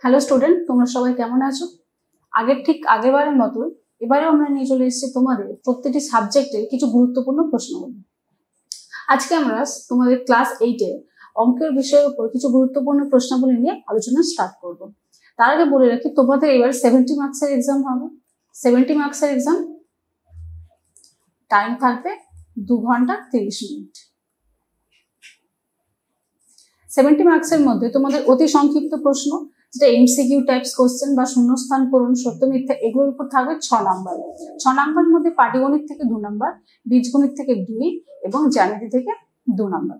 Hello student, তোমরা সবাই কেমন আছো? আগেরবারের মতোই এবারেও আমরা নিয়ে চলে এসেছি তোমাদের প্রত্যেকটি সাবজেক্টের কিছু গুরুত্বপূর্ণ প্রশ্নগুলো। আজকে আমরা তোমাদের ক্লাস 8-এ অঙ্কের বিষয়ের উপর কিছু গুরুত্বপূর্ণ প্রশ্নাবলী নিয়ে আলোচনা স্টার্ট করব। তার আগে বলে রাখি, তোমাদের এবার 70 মার্কসের এক্সাম হবে। 70 মার্কসের এক্সাম, টাইম থাকবে 2 ঘন্টা 30 মিনিট। 70 মার্কসের মধ্যে তোমাদের অতি সংক্ষিপ্ত প্রশ্ন, যেটা এমসিকিউ টাইপস কোশ্চেন বা শূন্যস্থান পূরণ, সত্য মিথ্যা, এগুলোর উপর থাকবে 6 নাম্বার। 6 নাম্বারের মধ্যে পাটিগণিত থেকে 2 নাম্বার, বীজগণিত থেকে 2 এবং জ্যামিতি থেকে 2 নাম্বার।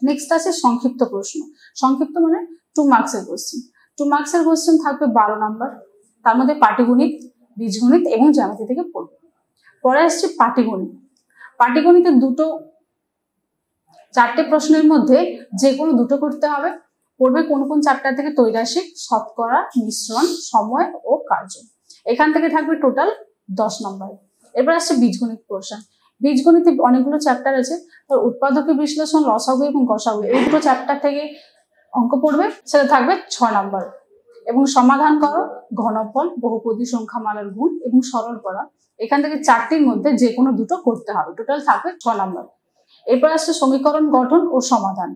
নেক্সট আছে সংক্ষিপ্ত প্রশ্ন। সংক্ষিপ্ত মানে 2 মার্কসের কোশ্চেন। 2 মার্কসের কোশ্চেন থাকবে 12 নাম্বার, তার মধ্যে পাটিগণিত, বীজগণিত এবং জ্যামিতি থেকে পড়বে। পরে আসছে পাটিগণিত। পাটিগণিতের 4টে প্রশ্নের মধ্যে যে কোনো 2টো করতে হবে। পড়বে কোন কোন চ্যাপ্টার থেকে? তৈরাসিক, শতকরা, মিশ্রণ, সময় ও কার্য। এখান থেকে থাকবে টোটাল 10 নম্বর। এবার আসছে বীজগণিত পোর্শন। বীজগণিতে অনেকগুলো চ্যাপ্টার আছে, তার উৎপাদকের বিশ্লেষণ, লসাগু এবং গসাগু, এই দুটো চ্যাপ্টার থেকে অঙ্ক পড়বে, সেটা থাকবে 6 নম্বর। এবং সমাধান করো, ঘনফল, বহুপদী সংখ্যামালার গুণ এবং সরল করা, এখান থেকে 4টির মধ্যে যে কোনো 2টো করতে হবে। টোটাল থাকবে 6 নম্বর। এরপর আসছে সমীকরণ গঠন ও সমাধান,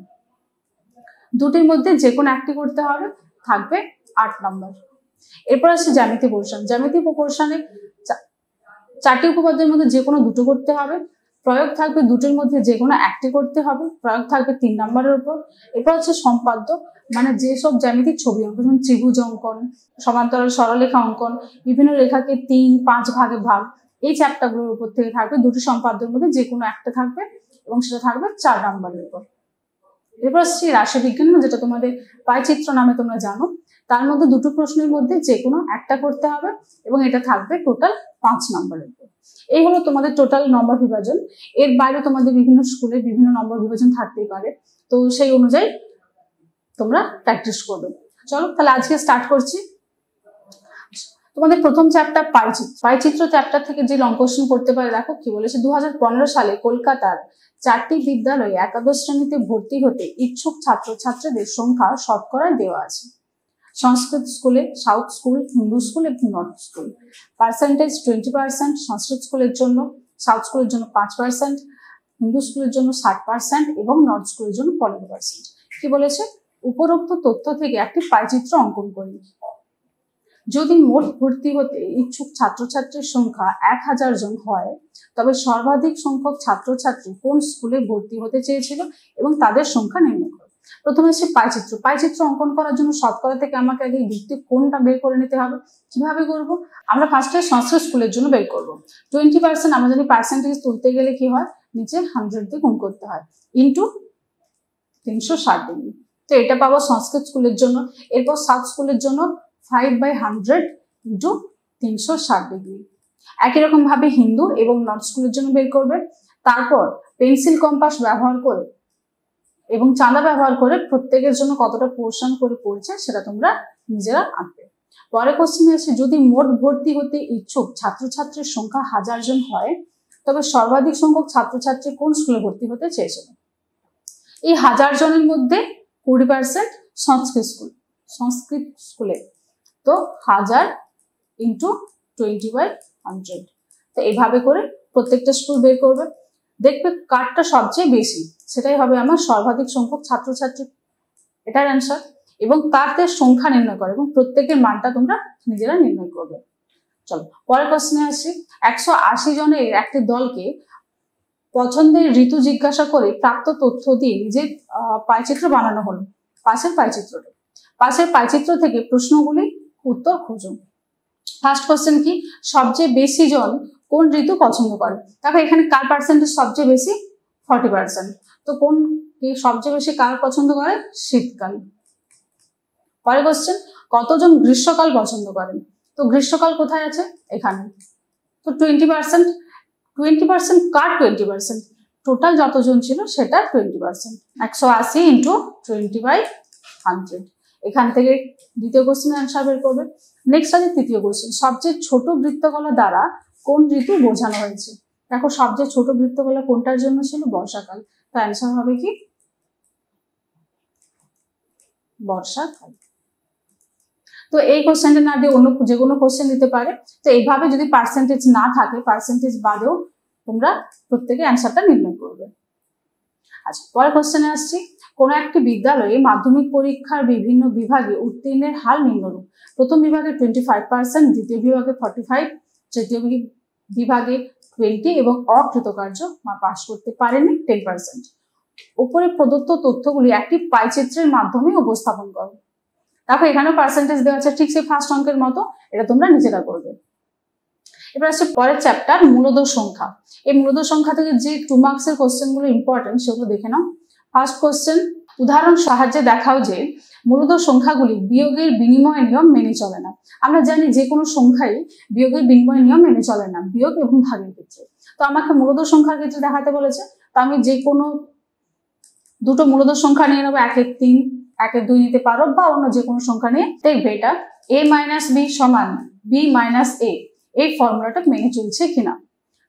2টির মধ্যে যে কোনো একটি করতে হবে, থাকবে 8 নম্বর। এরপর আসছে জ্যামিতি পোর্শন। জ্যামিতি পোর্শনে 4টি উপপাদ্যের মধ্যে যে কোনো 2টো করতে হবে। প্রয়োগ থাকবে 2টির মধ্যে যে কোনো একটি করতে হবে, প্রয়োগ থাকবে 3 নম্বরের উপর। এরপর হচ্ছে সম্পাদ্য, মানে যেসব জ্যামিতিক ছবি অঙ্কন, যেমন ত্রিভুজ অঙ্কন, সমান্তরাল সরলরেখা অঙ্কন, বিভিন্ন রেখাকে 3-5 ভাগে ভাগ, এই চ্যাপ্টারগুলোর উপর থেকে থাকবে 2টি সম্পাদ্যের মধ্যে যে কোনো একটা থাকবে এবং সেটা থাকবে 4 নম্বরের উপর। এরপর আসছে রাশিবিজ্ঞান, যেটা তোমাদের পাইচিত্র নামে তোমরা জানো, তার মধ্যে 2টো প্রশ্নের মধ্যে যে কোনো একটা করতে হবে এবং এটা থাকবে টোটাল 5 নম্বরের উপর। এই হলো তোমাদের টোটাল নম্বর বিভাজন। এর বাইরে তোমাদের বিভিন্ন স্কুলে বিভিন্ন নম্বর বিভাজন থাকতেই পারে, তো সেই অনুযায়ী তোমরা প্র্যাকটিস করবে। চলো তাহলে আজকে স্টার্ট করছি। তোমাদের প্রথম চ্যাপ্টার পাইচিত্র। পাইচিত্র চ্যাপ্টার থেকে যে লং কোশ্চেন করতে পারে, দেখো কি বলেছে। 2015 সালে কলকাতার 4টি বিদ্যালয়ে একাদশ শ্রেণীতে ভর্তি হতে ইচ্ছুক ছাত্রছাত্রীদের সংখ্যা শতকরায় দেওয়া আছে। সংস্কৃত স্কুলে, সাউথ স্কুল, হিন্দু স্কুল এবং নর্থ স্কুল। পার্সেন্টেজ 20%, সংস্কৃত স্কুলের জন্য, সাউথ স্কুলের জন্য 5%, হিন্দু স্কুলের জন্য 60% এবং নর্থ স্কুলের জন্য 15%। কি বলেছে? উপরোক্ত তথ্য থেকে একটি পাইচিত্র অঙ্কন করি। যদি মোট ভর্তি হতে ইচ্ছুক ছাত্রছাত্রীর সংখ্যা 1000 জন হয়, তবে সর্বাধিক সংখ্যক ছাত্রছাত্রী কোন স্কুলে ভর্তি হতে চেয়েছিল এবং তাদের সংখ্যা নির্ণয় করো। প্রথমে হচ্ছে পাইচিত্র। পাইচিত্র অঙ্কন করার জন্য শতকরা থেকে আমাকে আগে ভিত্তিক কোনটা বের করে নিতে হবে। কিভাবে করব? আমরা ফার্স্টে সংস্কৃত স্কুলের জন্য বের করব। 20% আমরা জানি পার্সেন্টেজ তুলতে গেলে কি হয়, নিচে 100 দিয়ে গুণ করতে হয়, ইন্টু 360 ডিগ্রি। তো এটা পাবো সংস্কৃত স্কুলের জন্য। এরপর সাউথ স্কুলের জন্য 5/100 ইন্টু 360 ডিগ্রি। একই রকম ভাবে হিন্দু এবং নর্থ স্কুলের জন্য বের করবে। তারপর পেন্সিল কম্পাস ব্যবহার করে এবং চাঁদা ব্যবহার করে প্রত্যেকের জন্য কতটা পোর্শন করে পড়ছে সেটা তোমরা নিজেরা আঁকবে। পরে কোশ্চেনে আসে, যদি মোট ভর্তি হতে ইচ্ছুক ছাত্রছাত্রীর সংখ্যা 1000 জন হয়, তবে সর্বাধিক সংখ্যক ছাত্রছাত্রী কোন স্কুলে ভর্তি হতে চেয়েছিল। এই 1000 জনের মধ্যে 20% সংস্কৃত স্কুলে, তো 1000 ইন্টু 20/100। তো এইভাবে করে প্রত্যেকটা স্কুল বের করবে। দেখবে কারটা সবচেয়ে বেশি, সেটাই হবে আমার সর্বাধিক সংখ্যক ছাত্রছাত্রী, এটার অ্যান্সার। এবং তাদের সংখ্যা নির্ণয় করে এবং প্রত্যেকের মানটা তোমরা নিজেরা নির্ণয় করবে। চলো পরের কোশ্চেনে আসি। 180 জনের একটি দলকে পছন্দের ঋতু জিজ্ঞাসা করে প্রাপ্ত তথ্য দিয়ে নিজের পাইচিত্র বানানো হলো। পাশের পাইচিত্র থেকে প্রশ্নগুলি উত্তর খুঁজুন। ফার্স্ট কোশ্চেন কি? সবচেয়ে বেশি জন কোন ঋতু পছন্দ করে। দেখো এখানে কার পার্সেন্টেজ সবচেয়ে বেশি? 40%। তো কোন সবচেয়ে বেশি কার পছন্দ করে? শীতকাল। পরের কোশ্চেন, কতজন গ্রীষ্মকাল পছন্দ করেন। তো গ্রীষ্মকাল কোথায় আছে? এখানে। তো 20%। 20% কার 20%? টোটাল যতজন ছিল সেটা 20%। 180 ইন্টু 20/100। এখান থেকে দ্বিতীয় কোশ্চেনের অ্যান্সার বের করবে। নেক্সট আছে তৃতীয় কোশ্চেন, সবচেয়ে ছোট বৃত্তকলা দ্বারা কোন ঋতু বোঝানো হয়েছে। দেখো সবচেয়ে ছোট বৃত্তকলা কোনটার জন্য ছিল? বর্ষাকাল। তো অ্যান্সার হবে কি? বর্ষাকাল। তো এই কোশ্চেনটা না দিয়ে অন্য যে কোনো কোশ্চেন দিতে পারে। তো এইভাবে যদি পার্সেন্টেজ না থাকে, পার্সেন্টেজ বাদেও তোমরা প্রত্যেকে অ্যান্সারটা নির্ণয় করবে। আচ্ছা, পরের কোশ্চেনে আসছি। কোনো একটি বিদ্যালয়ে মাধ্যমিক পরীক্ষার বিভিন্ন বিভাগে উত্তীর্ণের হার নিম্নরূপ। প্রথম বিভাগে 25%, দ্বিতীয় বিভাগে 45, তৃতীয় বিভাগে 20 এবং অকৃতকার্য পাস করতে পারেনি 10%। উপরে প্রদত্ত তথ্যগুলি একটি পাইচিত্রের মাধ্যমে উপস্থাপন করো। দেখো এখানেও পার্সেন্টেজ দেওয়া আছে, ঠিক সেই ফার্স্ট অঙ্কের মতো, এটা তোমরা নিজেরা করবে। এবার আসছে পরের চ্যাপ্টার মূলদ সংখ্যা। এই মূলদ সংখ্যা থেকে যে 2 মার্কসের কোশ্চেনগুলো ইম্পর্টেন্ট সেগুলো দেখে নাও। ফার্স্ট কোশ্চেন, উদাহরণ সাহায্যে দেখাও যে মূলদ সংখ্যাগুলি বিয়োগের বিনিময় নিয়ম মেনে চলে না। আমরা জানি যে কোনো সংখ্যাই বিয়োগের বিনিময় নিয়ম মেনে চলে না, বিয়োগ এবং ভাগের ক্ষেত্রে। তো আমাকে মূলদ সংখ্যার ক্ষেত্রে দেখাতে বলেছে, তো আমি যে কোনো দুটো মূলদ সংখ্যা নিয়ে নেবো, 1 এর 3, 1 এর 2 নিতে পারো, বা অন্য যে কোনো সংখ্যা নিয়ে দেখবে এটা a - b সমান b - a, এই ফর্মুলাটা মেনে চলছে কিনা।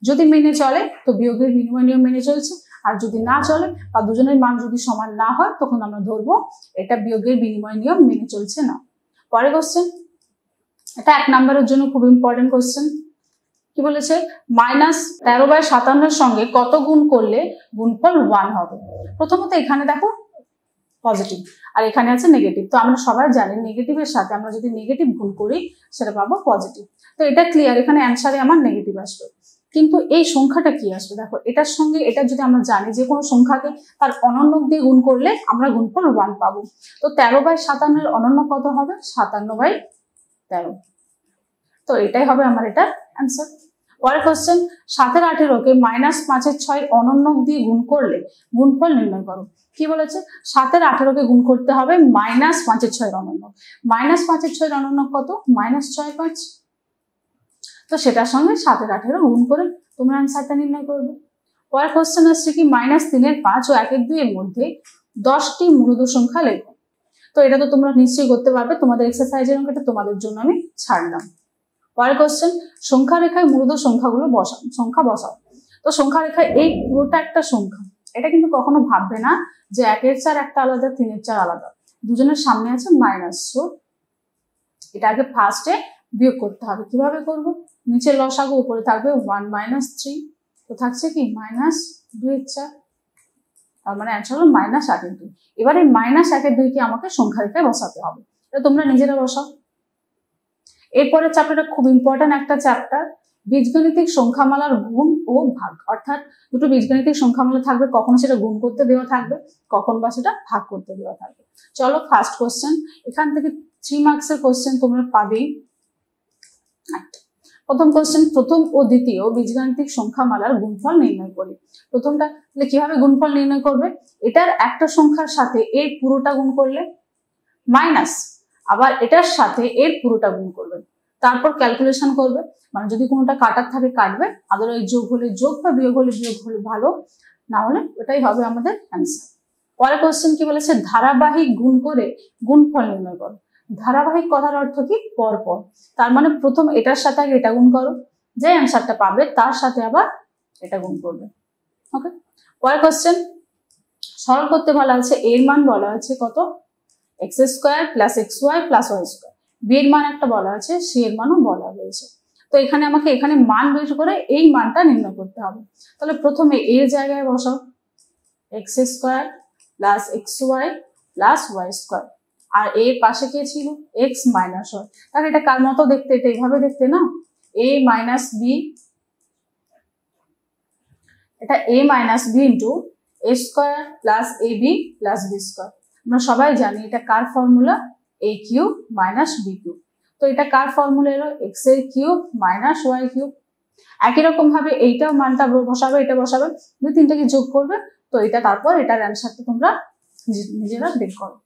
যদি মেনে চলে তো বিয়োগের বিনিময় নিয়ম মেনে চলছে, আর যদি না চলে বা দুজনের মান যদি সমান না হয় তখন আমরা ধরবো এটা বিয়োগের বিনিময় নিয়ম মেনে চলছে না। পরের কোশ্চেন, এটা 1 নম্বরের জন্য খুব ইম্পর্টেন্ট কোশ্চেন। কি বলেছে, -13/57 সঙ্গে কত গুণ করলে গুণফল 1 হবে। প্রথমত এখানে দেখো পজিটিভ আর এখানে আছে নেগেটিভ। তো আমরা সবাই জানি নেগেটিভের সাথে আমরা যদি নেগেটিভ গুণ করি সেটা পাবো পজিটিভ। তো এটা ক্লিয়ার, এখানে অ্যান্সারে আমার নেগেটিভ আসবে। কিন্তু এই সংখ্যাটা কি আসবে, দেখো এটার সঙ্গে এটা যদি আমরা জানি যে কোনো সংখ্যাকে তার অনন্যক দিয়ে গুণ করলে আমরা গুণফল 1 পাবো। তো 13/57 এর অনন্য কত হবে, 57/13। তো এটাই হবে আমার এটার অ্যান্সার। পরের কোশ্চেন, 7 এর 18কে -5 এর 6 অনন্যক দিয়ে গুণ করলে গুণফল নির্ণয় করো। কি বলেছে, 7 এর 18কে গুণ করতে হবে -5 এর 6 অনন্যক। -5 এর 6 অনন্যক কত, -6 5। তো সেটার সঙ্গে 7 এর 18 গুণ করে তোমরা অ্যান্সারটা নির্ণয় করবে। পরের কোশ্চেন আসছে কি, -3 এর 5 ও 1 এর 2 এর মধ্যে 10টি মূলদ সংখ্যা লেখো। তো এটা তো তোমরা নিশ্চয়ই করতে পারবে, তোমাদের এক্সারসাইজের অঙ্কটা তোমাদের জন্য আমি ছাড়লাম। পরের কোশ্চেন, সংখ্যা রেখায় মূলদ সংখ্যাগুলো সংখ্যা বসাও। তো সংখ্যা রেখায় এই পুরোটা একটা সংখ্যা, এটা কিন্তু কখনো ভাববে না যে 1 এর 4 একটা আলাদা, 3 এর 4 আলাদা, দুজনের সামনে আছে মাইনাস। তো এটা আগে ফার্স্টে বিয়োগ করতে হবে। কিভাবে করব, নিচের লসাগু, উপরে থাকবে 1 - 3, তো থাকছে কি -2 এর 4, তার মানে অ্যান্সার হলো -1 এর 2। এবার এই -1 এর 2 কে আমাকে সংখ্যা রেখায় বসাতে হবে, এটা তোমরা নিজেরা বসাও। এরপরে চ্যাপ্টারটা খুব ইম্পর্টেন্ট একটা চ্যাপ্টার, বীজগণিতিক সংখ্যামালার গুণ ও ভাগ। অর্থাৎ দুটো বীজগণিতিক সংখ্যামালা থাকবে, কখনো সেটা গুণ করতে দেওয়া থাকবে, কখন বা সেটা ভাগ করতে দেওয়া থাকবে। চলো ফার্স্ট কোশ্চেন, এখান থেকে 3 মার্কসের কোশ্চেন তোমরা পাবেই। প্রথম কোশ্চেন, প্রথম ও দ্বিতীয় বীজগাণিতিক সংখ্যামালার গুণফল নির্ণয় করি। প্রথমটা কিভাবে গুণফল নির্ণয় করবে, এটার একটা সংখ্যার সাথে এর পুরোটা গুণ করলে মাইনাস, আবার এটার সাথে এর পুরোটা গুণ করবে, তারপর ক্যালকুলেশন করবে। মানে যদি কোনোটা কাটার থাকে কাটবে, আদারওয়াইজ যোগ হলে যোগ বা বিয়োগ হলে বিয়োগ হলে ভালো, না হলে এটাই হবে আমাদের অ্যান্সার। পরের কোশ্চেন কি বলেছে, ধারাবাহিক গুণ করে গুণফল নির্ণয় করো। ধারাবাহিক কথার অর্থ কি, পরপর। তার মানে প্রথম এটার সাথে আগে এটা গুণ করো, যে অ্যান্সারটা পাবে তার সাথে আবার এটা গুণ করবে। ওকে, পরের কোশ্চেন, সরল করতে বলা আছে, এর মান বলা আছে কত, x² + xy + y²। বি এর মান একটা বলা আছে, সি এর মানও বলা হয়েছে। তো এখানে আমাকে এখানে মান বের করে এই মানটা নির্ণয় করতে হবে। তাহলে প্রথমে এর জায়গায় বসাও x² + xy + y², আর এর পাশে কে ছিল, x - y। তাহলে এটা কার মতো দেখতে, এটা এইভাবে দেখতে না, a - b, এটা a - b * a² + ab + b²। আমরা সবাই জানি এটা কার ফর্মুলা, a³ - b³। তো এটা কার ফর্মুলা এলো, x এর কিউব - y³। একই রকম ভাবে এইটাও মানটা বসাবে, এটা বসাবে, দুই তিনটাকে যোগ করবে, তো এটা তারপর এটার অ্যান্সারটা তোমরা নিজেরা বের করো।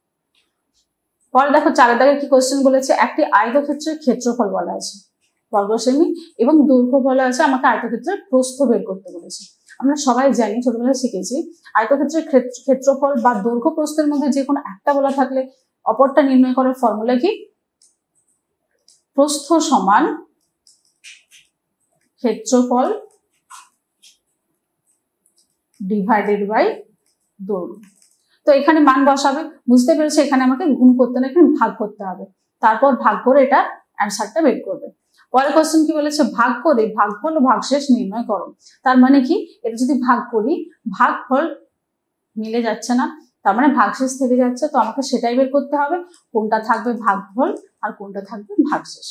পরে দেখো 4 দাগে কি কোশ্চেন বলেছে, একটি আয়তক্ষেত্রের ক্ষেত্রফল বলা আছে বর্গ সেমি এবং দৈর্ঘ্য বলা আছে, আমাকে আয়তক্ষেত্রের প্রস্থ বের করতে বলেছে। আমরা সবাই জানি, ছোটবেলায় শিখেছি, আয়তক্ষেত্রের ক্ষেত্রফল বা দৈর্ঘ্য প্রস্থের মধ্যে যে কোনো একটা বলা থাকলে অপরটা নির্ণয় করার ফর্মুলা কি, প্রস্থ সমান ক্ষেত্রফল ডিভাইডেড বাই দৈর্ঘ্য। তো এখানে মান বসাবে, বুঝতে পেরেছো, এখানে আমাকে গুণ করতে না, এখানে ভাগ করতে হবে। তারপর ভাগ করে এটা অ্যান্সারটা বের করবে। পরের কোশ্চেন কি বলেছে, ভাগ করে ভাগফল ও ভাগশেষ নির্ণয় করো। তার মানে কি, এটা যদি ভাগ করি ভাগফল মিলে যাচ্ছে না, তার মানে ভাগশেষ থেকে যাচ্ছে, তো আমাকে সেটাই বের করতে হবে কোনটা থাকবে ভাগফল আর কোনটা থাকবে ভাগশেষ।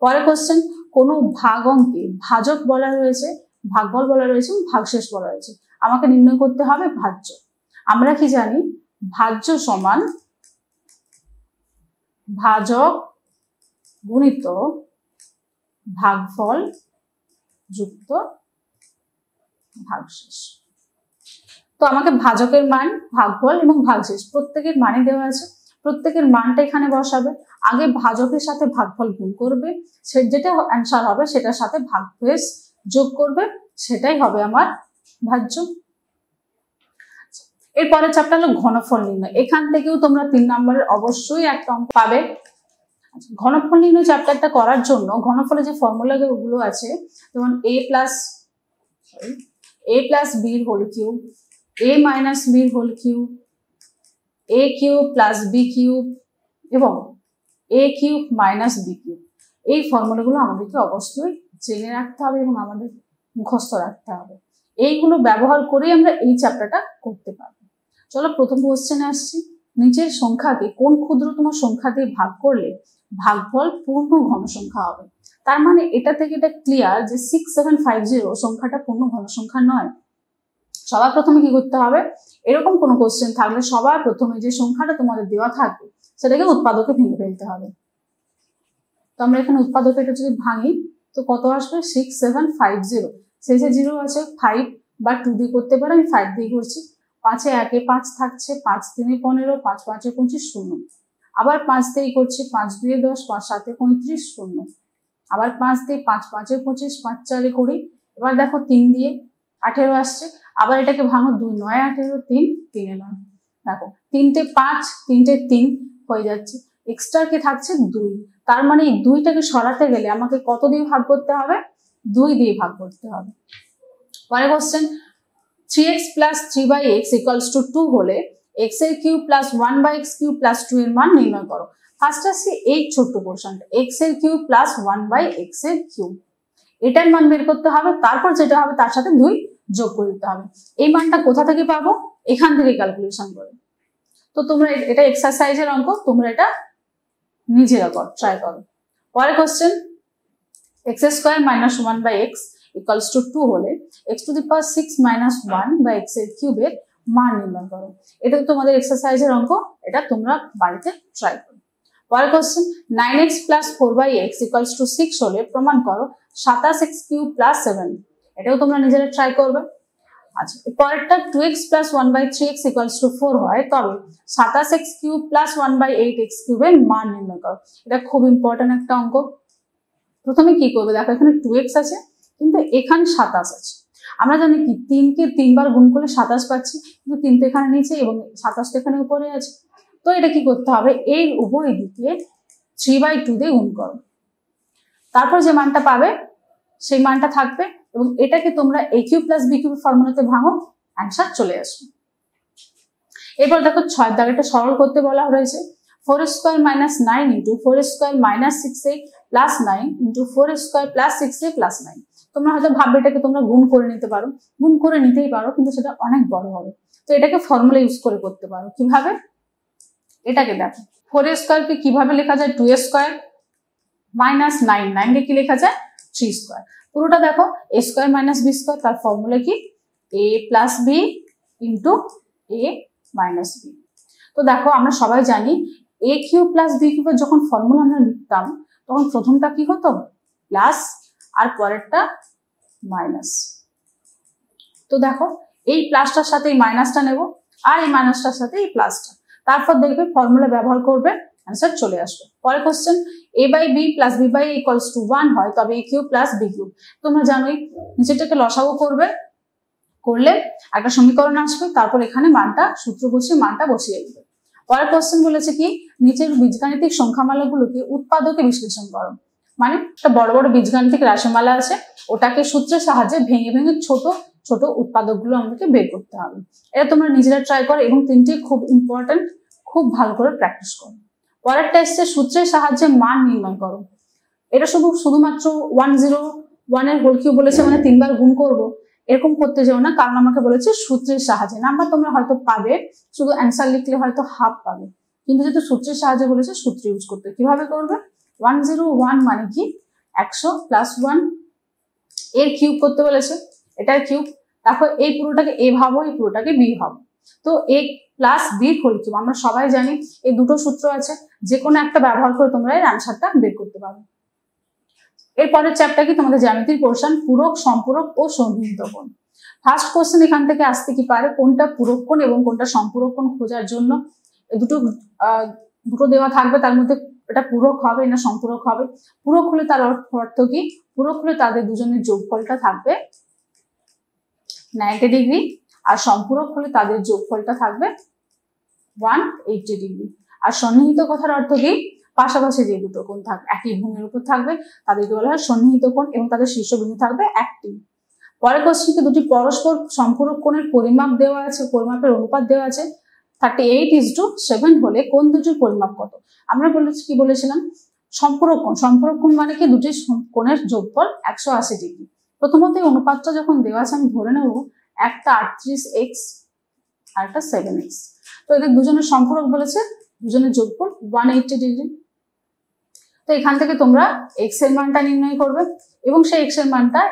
পরের কোশ্চেন, কোনো ভাগ অঙ্কে ভাজক বলা রয়েছে, ভাগফল বলা রয়েছে এবং ভাগশেষ বলা রয়েছে, আমাকে নির্ণয় করতে হবে ভাজ্য। আমরা কি জানি, ভাজ্য সমান ভাজক গুণিত ভাগফল যুক্ত ভাগশেষ। তো আমাকে ভাজকের মান, ভাগফল এবং ভাগশেষ প্রত্যেকের মানই দেওয়া আছে, প্রত্যেকের মানটা এখানে বসাবে। আগে ভাজকের সাথে ভাগফল গুণ করবে, সে যেটা অ্যান্সার হবে সেটার সাথে ভাগশেষ যোগ করবে, সেটাই হবে আমার ভাজ্য। এরপরের চ্যাপ্টার হলো ঘনফল নির্ণয়। এখান থেকেও তোমরা 3 নম্বরের অবশ্যই একটা অঙ্ক পাবে। ঘনফল নির্ণয় চ্যাপ্টারটা করার জন্য ঘনফলের যে ফর্মুলা গুলো আছে, যেমন a plus b whole cube, a minus b whole cube, a cube plus b cube এবং a cube minus b cube, এই ফর্মুলাগুলো আমাদেরকে অবশ্যই জেনে রাখতে হবে এবং আমাদের মুখস্থ রাখতে হবে। এইগুলো ব্যবহার করেই আমরা এই চ্যাপ্টারটা করতে পারবো। চলো প্রথম কোশ্চেনে আসছি, নিচের সংখ্যাকে কোন ক্ষুদ্রতম সংখ্যা দিয়ে ভাগ করলে ভাগফল পূর্ণ ঘন সংখ্যা হবে। তার মানে এটা থেকে এটা ক্লিয়ার যে 6750 সংখ্যাটা পূর্ণ ঘন সংখ্যা নয়। সবার প্রথমে কি করতে হবে, এরকম কোনো কোশ্চেন থাকলে সবার প্রথমে যে সংখ্যাটা তোমাদের দেওয়া থাকবে সেটাকে উৎপাদকে ভেঙে ফেলতে হবে। তো আমরা এখানে উৎপাদকে এটা যদি ভাঙি তো কত আসবে, 6750, শেষে 0 আছে, 5 বা 2 দিয়ে করতে পারো, আমি 5 দিয়ে করছি। 5-এ 1-এ 5 থাকছে, 5-3-এ 15, 5-5-এ 25, 0। আবার 5 দিয়ে করছি, 5-2-এ 10, 5-7-এ 35, 0। আবার 5 দিয়ে, 5-5-এ 25, 5-4-এ 20। এবার দেখো 3 দিয়ে 18 আসছে, আবার এটাকে ভাঙো, 2-9 18, 3-3-এ 9। দেখো 3টে 5, 3টে 3 হয়ে যাচ্ছে, এক্সট্রা কি থাকছে 2। তার মানে এই 2টাকে সরাতে গেলে আমাকে কত দিয়ে ভাগ করতে হবে, 2 দিয়ে ভাগ করতে হবে। পরের question, 3x plus 3/x equals to 2 হলে x এর cube plus 1/x cube plus 2 এর মান নির্ণয় করো। ফার্স্ট আসছে এই ছোট্ট পোর্শনটা, x এর কিউব প্লাস 1/x এর কিউব, এটার মান বের করতে হবে, তারপর যেটা হবে তার সাথে 2 যোগ করে দিতে হবে। এই মানটা কোথা থেকে পাবো, এখান থেকে ক্যালকুলেশন করে। তো তোমরা এটা এক্সারসাইজের অঙ্ক, তোমরা এটা নিজেরা ট্রাই করো। পরের question, x square minus 1/x equals to 2 হলে x to the power 6 minus 1/x এর কিউবের মান নির্ণয় করো। এটা তো তোমাদের এক্সারসাইজের অঙ্ক, এটা তোমরা বাড়িতে ট্রাই করো। পরের question, 9x plus 4/x equals to 6 হলে প্রমাণ করো 27x কিউব প্লাস 7। এটাও তোমরা নিজেরা ট্রাই করবে। আচ্ছা, পরেরটা 2x plus 1/3x equals to 4 হয়, তবে 27x কিউব প্লাস 1/8x কিউবের মান নির্ণয় করো। এটা খুব ইম্পর্টেন্ট একটা অঙ্ক। প্রথমে কি করবে, দেখো এখানে 2x আছে কিন্তু এখানে 27 আছে। আমরা জানি কি 3কে 3 বার গুণ করলে 27 পাচ্ছি, কিন্তু 3 তো এখানে নিচে এবং 27 তো এখানে উপরে আছে। তো এটা কি করতে হবে, এর উভয় দিকে 3/2 দিয়ে গুণ করো, তারপর যে মানটা পাবে সেই মানটা থাকবে এবং এটাকে তোমরা a cube plus b cube ফর্মুলাতে ভাঙো, অ্যান্সার চলে আসবে। এরপর দেখো 6 দাগেটা সরল করতে বলা হয়েছে, 4 square minus 9 into 4 square minus 6a plus 9 into 4 square plus 6a plus 9। তোমরা হয়তো ভাববে এটাকে তোমরা গুণ করে নিতে পারো, গুণ করে নিতেই পারো, কিন্তু সেটা অনেক বড় হবে। তো এটাকে ফর্মুলা ইউজ করে করতে পারো। কিভাবে, এটাকে দেখো 4 স্কয়ারকে কিভাবে লেখা যায়, 2 স্কয়ার মাইনাস 9, 9কে কি লেখা যায় 3 স্কয়ার। পুরোটা দেখো a square minus b square, তার ফর্মুলা কি a plus b into a minus b। তো দেখো আমরা সবাই জানি a কিউব প্লাস b কিউবের যখন ফর্মুলা আমরা লিখতাম তখন প্রথমটা কি হতো প্লাস আর পরেরটা মাইনাস। তো দেখো এই প্লাসটার সাথে এই মাইনাসটা নেব আর এই মাইনাসটার সাথে এই প্লাসটা, তারপর দেখবে ফর্মুলা ব্যবহার করবে, অ্যান্সার চলে আসবে। পরের question, a by b plus b by a equals to 1 হয়, তবে a cube plus b cube. তোমরা জানোই নিচেরটাকে লসাগু করবে, করলে একটা সমীকরণ আসবে, তারপর এখানে মানটা সূত্র বসিয়ে মানটা বসিয়ে দিবে। পরের কোশ্চেন বলেছে কি, নিচের বীজগাণিতিক সংখ্যামালাগুলোকে উৎপাদকে বিশ্লেষণ করো। মানে একটা বড় বড় বীজগাণিতিক রাশিমালা আছে, ওটাকে সূত্রের সাহায্যে ভেঙে ভেঙে ছোট ছোট উৎপাদকগুলো আমাদেরকে বের করতে হবে। এটা তোমরা নিজেরা ট্রাই করো এবং 3টি খুব ইম্পর্টেন্ট, খুব ভালো করে প্র্যাকটিস করো। পরেরটা এসছে সূত্রের সাহায্যে মান নির্ণয় করো। এটা শুধুমাত্র 101 এর হোল কিউব বলেছে মানে 3 বার গুণ করব, এরকম করতে যাও না, কারণ আমাকে বলেছে সূত্রের সাহায্যে। নাম্বার তোমরা হয়তো পাবে, শুধু অ্যান্সার লিখলে হয়তো হাফ পাবে, কিন্তু যেহেতু সূত্রের সাহায্যে বলেছে সূত্র ইউজ করতে। কিভাবে করবে? 101 মানে কি 100 প্লাস 1 এর কিউব করতে বলেছে, এটার কিউব। দেখো এই পুরোটাকে এ ভাবো, এই পুরোটাকে বি ভাবো, তো এ প্লাস বি হোল কিউব। আমরা সবাই জানি এই দুটো সূত্র আছে, যে কোনো একটা ব্যবহার করে তোমরা এর অ্যান্সারটা বের করতে পারো। এরপরের চ্যাপ্টার কি তোমাদের জ্যামিতির পোর্শন, পূরক, সম্পূরক ও সন্নিহিত কোণ। ফার্স্ট কোশ্চেন এখান থেকে আসতে কি পারে, কোনটা পূরক কোণ এবং কোনটা সম্পূরক কোণ খোঁজার জন্য দুটো দেওয়া থাকবে, তার মধ্যে এটা পূরক হবে না সম্পূরক হবে। পূরক হলে তার অর্থ কি? পূরক হলে তাদের দুজনের যোগফলটা থাকবে 90 ডিগ্রি, আর সম্পূরক হলে তাদের যোগফলটা থাকবে 180 ডিগ্রি। আর সন্নিহিত কথার অর্থ কি? পাশাপাশি যে দুটো কোণ থাকবে একই ভূমির উপর থাকবে তাদেরকে বলা হয় সন্নিহিত কোণ, এবং তাদের শীর্ষবিন্দু থাকবে একটি। পরের কোশ্চেনকে দুটি পরস্পর সম্পূরক কোণের পরিমাপ দেওয়া আছে, পরিমাপের অনুপাত দেওয়া আছে 38:7 হলে কোণ দুটির পরিমাপ কত? আমরা কি বলেছিলাম? সম্পূরক কোণ, সম্পূরক কোণ মানে কি দুটি কোণের যোগফল 180 ডিগ্রি। প্রথমত এই অনুপাতটা যখন দেওয়া আছে আমি ধরে নেব একটা 38x আর একটা 7x, তো এদের দুজনের সম্পূরক বলেছে, দুজনের যোগফল 180 ডিগ্রি। তো এখান থেকে তোমরা x এর মানটা নির্ণয় করবে এবং সেই x এর মানটা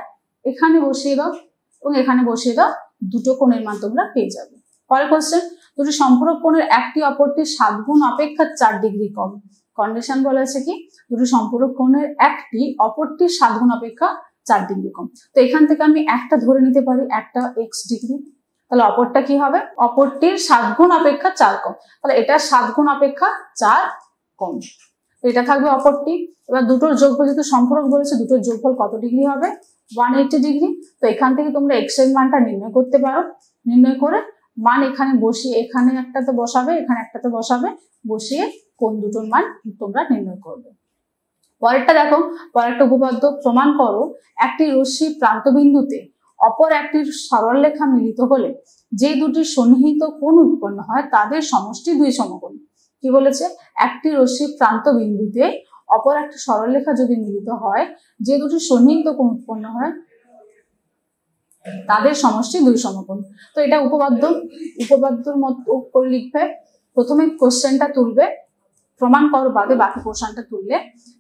এখানে বসিয়ে দাও এবং এখানে বসিয়ে দাও, দুটো কোণের মান তোমরা পেয়ে যাবে। পরের কোশ্চেন, দুটি সম্পূরক কোণের একটি অপরটির 7 গুণ অপেক্ষা 4 ডিগ্রি কম। কন্ডিশন বলা আছে কি? দুটি সম্পূরক কোণের একটি অপরটির 7 গুণ অপেক্ষা 4 ডিগ্রি কম। তো এখান থেকে আমি একটা ধরে নিতে পারি, একটা x ডিগ্রি, তাহলে অপরটা কি হবে? অপরটির 7 গুণ অপেক্ষা 4 কম, তাহলে এটা 7 গুণ অপেক্ষা 4 কম, এটা থাকবে অপরটি। এবার দুটোর যোগফল, যেহেতু সম্পূরক বলেছে, দুটোর যোগফল কত ডিগ্রি হবে? 180 ডিগ্রি। তো এখান থেকে তোমরা x এর মানটা নির্ণয় করতে পারো, নির্ণয় করে মান এখানে বসিয়ে, এখানে একটা তো বসাবে, এখানে একটা তো বসাবে, বসিয়ে কোণ দুটোর মান তোমরা নির্ণয় করবে। পরেরটা দেখো, পরেরটা উপপাদ্য, প্রমাণ করো একটি রশ্মি প্রান্তবিন্দুতে অপর একটির সরলরেখা মিলিত হলে যে দুটি সন্নিহিত কোণ উৎপন্ন হয় তাদের সমষ্টি 2 সমকোণ। কি বলেছে? একটি রশ্মি প্রান্তবিন্দুতে অপর একটি সরলরেখা যদি মিলিত হয়, যে দুটি সন্নিহিত কোণ উৎপন্ন হয় তাদের সমষ্টি 2 সমকোণ। তো এটা উপপাদ্যর মতো করে লিখবে। প্রথমে কোশ্চেনটা তুলবে, প্রমাণ করো বাদে বাকি পোর্শনটা তুললে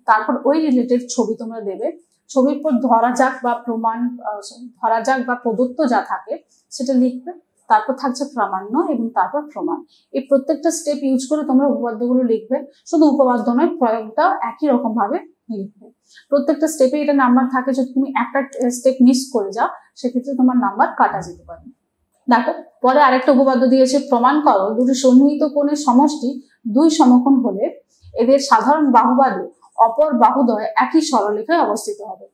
তারপর ওই রিলেটেড ছবি তোমরা দেবে। ছবির পর ধরা যাক বা প্রদত্ত যা থাকে সেটা লিখবে, তারপর থাকছে প্রামাণ্য এবং তারপর প্রমাণ। এই প্রত্যেকটা স্টেপ ইউজ করে তোমরা উপপাদ্যগুলো লিখবে। শুধু উপপাদ্য নয়, প্রয়োগটাও একই রকম ভাবে লিখবে। প্রত্যেকটা স্টেপে এটা নাম্বার থাকে, যদি তুমি একটা স্টেপ মিস করে যাও সেক্ষেত্রে তোমার নাম্বার কাটা যেতে পারে। দেখো পরে আরেকটা উপপাদ্য দিয়েছে, প্রমাণ করো দুটি সন্নিহিত কোণের সমষ্টি 2 সমকোণ হলে এদের সাধারণ বাহুবাদে অপর বাহুদ্বয় একই সরলরেখায় অবস্থিত হবে।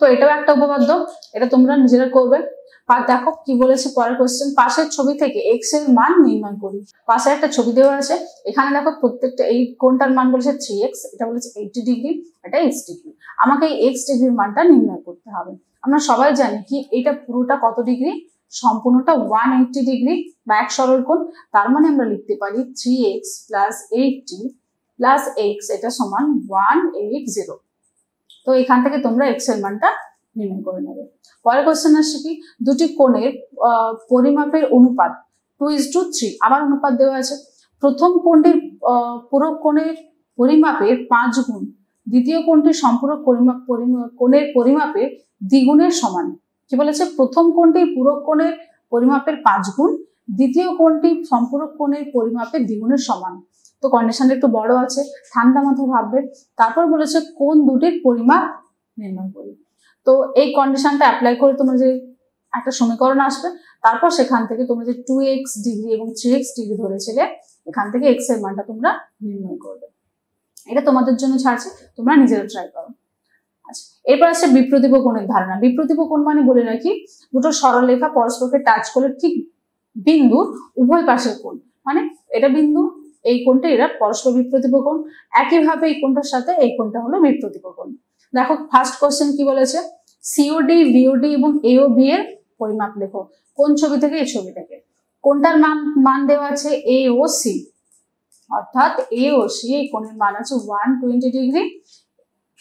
তো এটাও একটা উপপাদ্য, এটা তোমরা নিজেরা করবে। আর দেখো কি বলেছে পরের কোশ্চেন, পাশের ছবি থেকে x এর মান নির্ণয় করি। পাশে একটা ছবি দেওয়া আছে, এখানে দেখো প্রত্যেকটা এই কোণটার মান বলেছে 3x, এটা বলেছে 80 ডিগ্রি, এটা x ডিগ্রি। আমাকে এই x ডিগ্রির মানটা নির্ণয় করতে হবে। আমরা সবাই জানি কি এটা পুরোটা কত ডিগ্রি? সম্পূর্ণটা 180 ডিগ্রি বা এক সরল কোণ। তার মানে আমরা লিখতে পারি 3x প্লাস 80 প্লাস x, এটা সমান 180। তো এখান থেকে তোমরা x এর মানটা নির্ণয় করে নেবে। পরের কোশ্চেন আসছে কি, দুটি কোণের পরিমাপের অনুপাত 2:3। আবার অনুপাত দেওয়া আছে। প্রথম কোণটির পূরক কোণের পরিমাপের 5 গুণ দ্বিতীয় কোণটির সম্পূরক কোণের পরিমাপের দ্বিগুণের সমান। কি বলেছে? প্রথম কোণটি পূরক কোণের পরিমাপের 5 গুণ, দ্বিতীয় কোণটি সম্পূরক কোণের পরিমাপের দ্বিগুণের সমান। তো কন্ডিশনটা একটু বড় আছে, ঠান্ডা মাথায় ভাববে। তারপর বলেছে কোণ দুটির পরিমাপ নির্ণয় করি। তো এই কন্ডিশনটা অ্যাপ্লাই করে তোমরা যে একটা সমীকরণ আসবে, তারপর সেখান থেকে তোমরা যে 2x ডিগ্রি এবং 3x ডিগ্রি ধরেছিলে, এখান থেকে x এর মানটা তোমরা নির্ণয় করবে। এটা তোমাদের জন্য ছাড়ছে, তোমরা নিজেরা ট্রাই করো। আচ্ছা, এরপর আসছে বিপ্রতীপ কোণের ধারণা। বিপ্রতীপ কোণ মানে বলে রাখি, দুটো সরলরেখা পরস্পরকে টাচ করলে ঠিক বিন্দুর উভয় পাশের কোণ, মানে এটা বিন্দু, এই কোণটা এরা পরস্পর বিপ্রতীপ কোণ। একইভাবে এই কোণটার সাথে এই কোণটা হলো বিপ্রতীপ কোণ। দেখো ফার্স্ট কোশ্চেন কি বলেছে, সিওডি, বিওডি এবং এওবি এর পরিমাপ লেখো। কোন ছবি থেকে? এই ছবি থেকে। কোনটার মান দেওয়া আছে? এ ও সি। অর্থাৎ এ ও সি এই কোণের মান আছে 120 ডিগ্রি।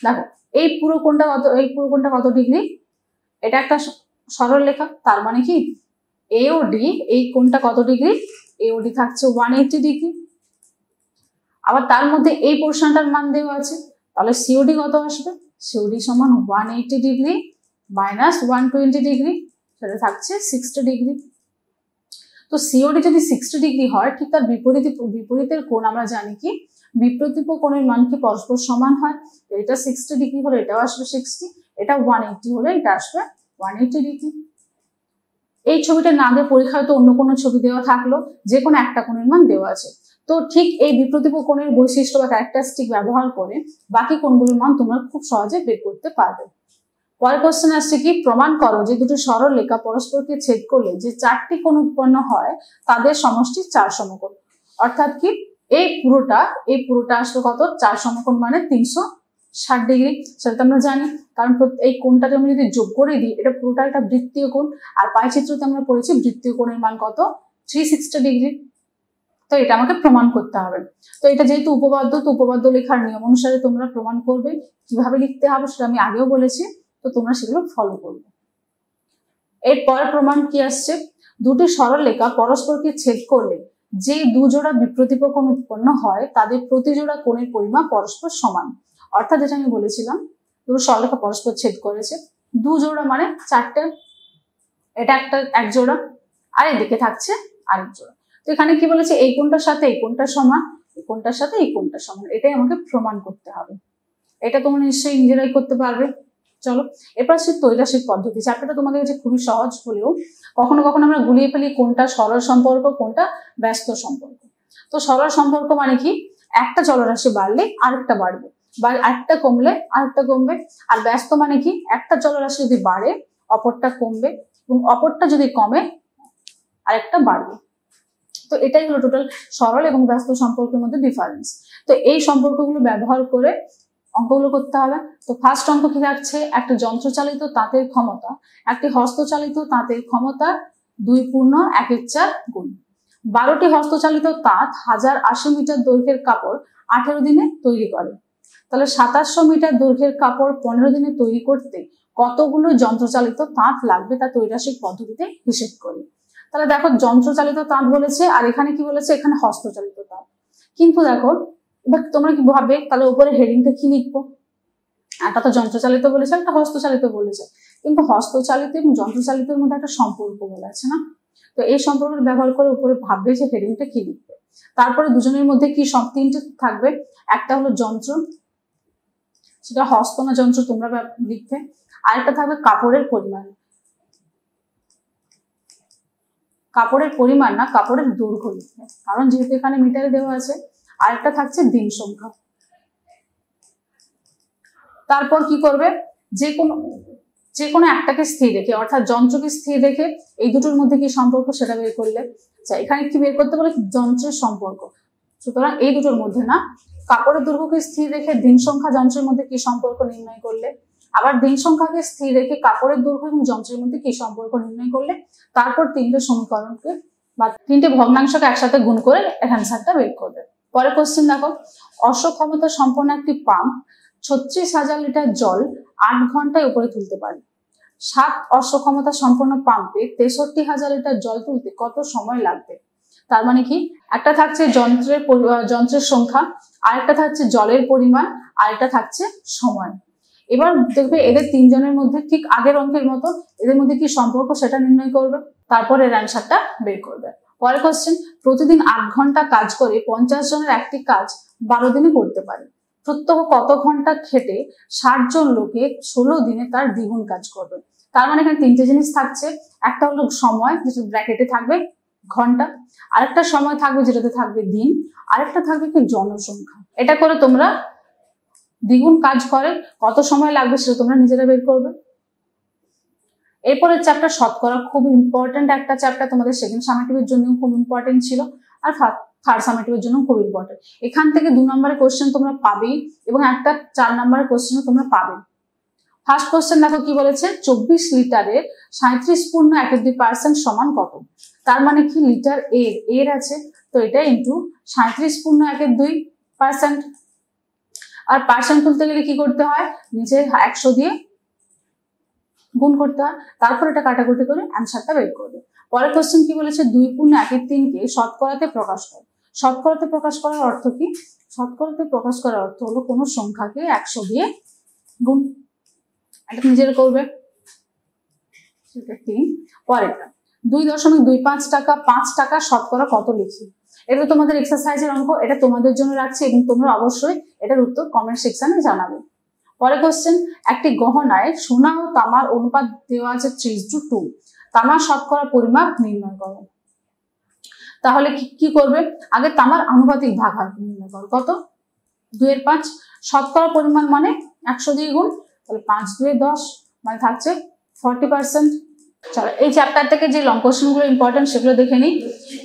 দেখো এই পুরো কোণটা কত ডিগ্রি, এটা একটা সরল রেখা, তার মানে কি এ ও ডি এই কোণটা কত ডিগ্রি, এ ও ডি থাকছে 180 ডিগ্রি। আবার তার মধ্যে এই পোর্শনটার মান দেওয়া আছে, তাহলে সিওডি কত আসবে, সিওডি সমান 180 ডিগ্রি মাইনাস 120 ডিগ্রি, সেটা থাকছে 60 ডিগ্রি। তো সিওডি যদি 60 ডিগ্রি হয়, ঠিক তার বিপরীতের কোণ আমরা জানি কি বিপ্রতীপ কোণের মান কি পরস্পর সমান হয়। তো এটা 60 ডিগ্রি হলে এটাও আসবে 60, এটা 180 হলে এটা আসবে 180 ডিগ্রি। এই ছবিটা না দিয়ে পরীক্ষায় তো অন্য কোনো ছবি দেওয়া থাকলো, যে কোনো একটা কোণের মান দেওয়া আছে। তো ঠিক এই বিপ্রতীপ কোণের বৈশিষ্ট্য বা ক্যারেক্টারিস্টিক ব্যবহার করে বাকি কোণগুলোর মান তোমরা খুব সহজে বের করতে পারবে। পরের কোশ্চেন আসছে কি, প্রমাণ করো যে দুটো সরল রেখা পরস্পরকে ছেদ করলে যে 4টি কোণ উৎপন্ন হয় তাদের সমষ্টি 4 সমকোণ। অর্থাৎ কি এই পুরোটা আসবে কত, 4 সমকোণ মানে 360 ডিগ্রি, সেটা আমরা জানি। কারণ এই কোণটাকে আমি যদি যোগ করে দিই, এটা পুরোটা একটা বৃত্তীয় কোণ, আর পাই চিত্রতে আমরা পড়েছি বৃত্তীয় কোণের মান কত 360 ডিগ্রি। তো এটা আমাকে প্রমাণ করতে হবে। তো এটা যেহেতু উপপাদ্য, তো উপপাদ্য লেখার নিয়ম অনুসারে তোমরা প্রমাণ করবে, কিভাবে লিখতে হবে সেটা আমি আগেও বলেছি, তো তোমরা সেগুলো ফলো করবে। এরপর প্রমাণ কি আসছে, দুটি সরল রেখা পরস্পরকে ছেদ করলে যে দুজোড়া বিপ্রতীপ কোণ উৎপন্ন হয় তাদের প্রতি জোড়া কোণের পরিমাপ পরস্পর সমান। অর্থাৎ যেটা আমি বলেছিলাম, দুটো সরলরেখা পরস্পর ছেদ করেছে, দু জোড়া মানে 4টে, এটা এক জোড়া, আর এদিকে থাকছে আরেক জোড়া। তো এখানে কি বলেছে, এই কোণটার সাথে এই কোণটা সমান, এই কোণটার সাথে এই কোণটা সমান, এটাই আমাকে প্রমাণ করতে হবে। এটা তোমরা নিশ্চয়ই নিজেরাই করতে পারবে। চলো এরপর আসছে তৈরাসিক পদ্ধতি। চ্যাপ্টারটা তোমাদের কাছে খুবই সহজ হলেও কখনো কখনো আমরা গুলিয়ে ফেলি কোনটা সরল সম্পর্ক কোনটা ব্যস্ত সম্পর্ক। তো সরল সম্পর্ক মানে কি, একটা চলরাশি বাড়লে আরেকটা বাড়বে, বা একটা কমলে আরেকটা কমবে। আর ব্যস্ত মানে কি, একটা চলরাশি যদি বাড়ে অপরটা কমবে, এবং অপরটা যদি কমে আরেকটা বাড়বে। তো এটাই হলো টোটাল সরল এবং ব্যস্ত সম্পর্কের মধ্যে ডিফারেন্স। তো এই সম্পর্কগুলো ব্যবহার করে অঙ্কগুলো করতে হবে। তো ফার্স্ট অঙ্ক কি থাকছে, একটা যন্ত্রচালিত তাঁতের ক্ষমতা একটি হস্তচালিত তাঁতের ক্ষমতা 2 পূর্ণ 1/4 গুণ। 12টি হস্তচালিত তাঁত 1080 মিটার দৈর্ঘ্যের কাপড় 18 দিনে তৈরি করে। তাহলে 2700 মিটার দৈর্ঘ্যের কাপড় 15 দিনে তৈরি করতে কতগুলো যন্ত্রচালিত তাঁত লাগবে তা তৈরাসিক পদ্ধতিতে হিসেব করি। তাহলে দেখো যন্ত্রচালিত তাঁত বলেছে, আর এখানে কি বলেছে, এখানে হস্তচালিত তাঁত। কিন্তু দেখো এবার তোমরা কি ভাববে, তাহলে উপরে হেডিংটা কি লিখবো, একটা তো যন্ত্রচালিত বলেছে একটা হস্তচালিত বলেছে, কিন্তু হস্তচালিত এবং যন্ত্রচালিতের মধ্যে একটা সম্পর্ক বলে আছে না। তো এই সম্পর্কের ব্যবহার করে উপরে ভাববে যে হেডিংটা কি লিখবে। তারপরে দুজনের মধ্যে কি সব তিনটে থাকবে, একটা হলো যন্ত্র, সেটা হস্ত না যন্ত্র তোমরা লিখবে, আরেকটা থাকবে কাপড়ের পরিমাণ, কাপড়ের পরিমাণ না কাপড়ের দৈর্ঘ্য লিখবে, কারণ যেহেতু এখানে মিটারে দেওয়া আছে। আরেকটা থাকছে দিন সংখ্যা। তারপর কি করবে, যে কোনো একটাকে স্থির রেখে, অর্থাৎ যন্ত্রকে স্থির রেখে এই দুটোর মধ্যে কি সম্পর্ক সেটা বের করলে। আচ্ছা এখানে কি বের করতে বলে, যন্ত্রের সম্পর্ক, সুতরাং এই দুটোর মধ্যে না, কাপড়ের দৈর্ঘ্যকে স্থির রেখে দিন সংখ্যা যন্ত্রের মধ্যে কি সম্পর্ক নির্ণয় করলে, আবার দিন সংখ্যাকে স্থির রেখে কাপড়ের দৈর্ঘ্য এবং যন্ত্রের মধ্যে কি সম্পর্ক নির্ণয় করলে, তারপর তিনটে সমীকরণকে বা তিনটে ভগ্নাংশকে একসাথে গুণ করে অ্যান্সারটা বের করবে। পরে কোশ্চেন দেখো, অশ্বক্ষমতা সম্পন্ন একটি পাম্প 36,000 লিটার জল 8 ঘন্টায় উপরে তুলতে পারে। 7 অশ্বক্ষমতা সম্পন্ন পাম্পে 63,000 লিটার জল তুলতে কত সময় লাগবে। তার মানে কি, একটা থাকছে যন্ত্রের সংখ্যা, আরেকটা থাকছে জলের পরিমাণ, আরেকটা থাকছে সময়। এবার দেখবে এদের তিনজনের মধ্যে ঠিক আগের অঙ্কের মতো এদের মধ্যে কি সম্পর্ক সেটা নির্ণয় করবে, তারপর এর অ্যান্সারটা বের করবে। পরের কোশ্চেন, প্রতিদিন 8 ঘন্টা কাজ করে 50 জনের একটি কাজ 12 দিনে করতে পারে। প্রত্যহ কত ঘন্টা খেটে 60 জন লোকে 16 দিনে তার দ্বিগুণ কাজ করবে। তার মানে এখানে তিনটে জিনিস থাকছে, একটা হলো সময় যেটা ব্র্যাকেটে থাকবে ঘন্টা, আরেকটা সময় থাকবে যেটাতে থাকবে দিন, আরেকটা থাকবে কি জনসংখ্যা। এটা করে তোমরা দ্বিগুণ কাজ করে কত সময় লাগবে সেটা তোমরা নিজেরা বের করবে। এরপরের চ্যাপ্টার শতকরা, খুব ইম্পর্টেন্ট একটা চ্যাপ্টার, তোমাদের সেকেন্ড সামেটিভের জন্য খুব ইম্পর্টেন্ট ছিল, আর থার্ড সামেটিভের জন্য খুব ইম্পর্টেন্ট। এখান থেকে 2 নম্বরের কোশ্চেন তোমরা পাবেই, এবং একটা 4 নম্বরের কোশ্চেনও তোমরা পাবে। ফার্স্ট কোশ্চেন দেখো কি বলেছে, 24 লিটারের 37.12% সমান কত? তার মানে কি, লিটার এর আছে, তো এটা ইন্টু 37.12%। আর পার্সেন্ট তুলতে গেলে কি করতে হয়, নিচে 100 দিয়ে গুণ করতে হয়, তারপর এটা কাটাকুটি করে অ্যান্সারটা বের করবে। পরের কোশ্চেন কি বলেছে, 2.1/3কে শতকরাতে প্রকাশ করে। শতকরাতে প্রকাশ করার অর্থ কি? শতকরাতে প্রকাশ করার অর্থ হলো কোনো সংখ্যাকে 100 দিয়ে গুণ। এটা নিজের করবে। পরেরটা, 2.25 টাকা 5 টাকা শতকরা কত লিখি? এটা তোমাদের এক্সারসাইজের অঙ্ক, এটা তোমাদের জন্য রাখছি এবং তোমরা অবশ্যই এটার উত্তর কমেন্ট সেকশনে জানাবে। পরের কোশ্চেন, একটি গহনায় সোনা ও তামার অনুপাত দেওয়া আছে 3:2, তামার শতকরা পরিমাপ নির্ণয় করো। তাহলে কি করবে, আগে তামার আনুপাতিক ভাগ নির্ণয় করো। কত? 2/5। শতকরা পরিমাণ মানে 100 দিয়ে গুণ, তাহলে 5 2 10, মানে থাকছে 40%। চলো এই চ্যাপ্টার থেকে যে লং কোশ্চেন গুলো ইম্পর্টেন্ট সেগুলো দেখে নিই।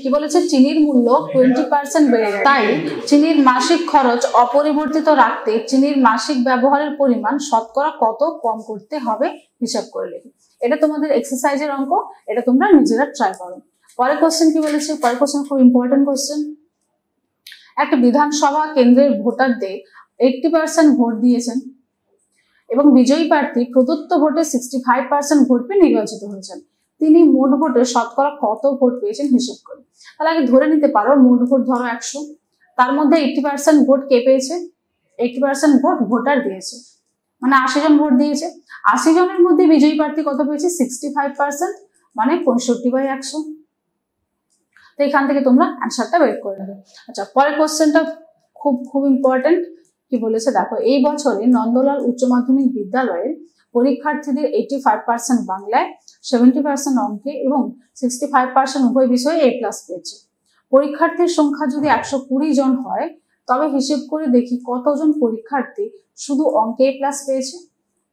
কি বলেছে, চিনির মূল্য 20% বেড়ে যায়, তাই চিনির মাসিক খরচ অপরিবর্তিত রাখতে চিনির মাসিক ব্যবহারের পরিমাণ শতকরা কত কম করতে হবে হিসাব করে লেখো। এটা তোমাদের এক্সারসাইজের অঙ্ক, এটা তোমরা নিজেরা ট্রাই করো। পরের কোশ্চেন কি বলেছে, পরের কোশ্চেন খুব ইম্পর্টেন্ট কোশ্চেন। একটা বিধানসভা কেন্দ্রের ভোটারদের 80% ভোট দিয়েছেন এবং বিজয়ী প্রার্থী প্রদত্ত ভোটে 65% ভোট পেয়ে নির্বাচিত হয়েছেন। তিনি মোট ভোটে শতকরা কত ভোট পেয়েছেন হিসেব করে। তাহলে আগে ধরে নিতে পারো, মোট ভোট ধরো 100, তার মধ্যে 80% ভোট কে পেয়েছে? 80% ভোট ভোটার দিয়েছে, মানে 80 জন ভোট দিয়েছে। 80 জনের মধ্যে বিজয়ী প্রার্থী কত পেয়েছে? 65%, মানে 65/100। তো এখান থেকে তোমরা অ্যান্সারটা বের করে নেবে। আচ্ছা, পরের কোশ্চেনটা খুব ইম্পর্টেন্ট। কি বলেছে দেখো, এই বছরে নন্দলাল উচ্চ মাধ্যমিক বিদ্যালয়ের পরীক্ষার্থীদের 85% বাংলায়, 70% অঙ্কে এবং 65% উভয় বিষয়ে A+ পেয়েছে। পরীক্ষার্থীর সংখ্যা যদি 120 জন হয়, তবে হিসেব করে দেখি কতজন পরীক্ষার্থী শুধু অঙ্কে A+ পেয়েছে,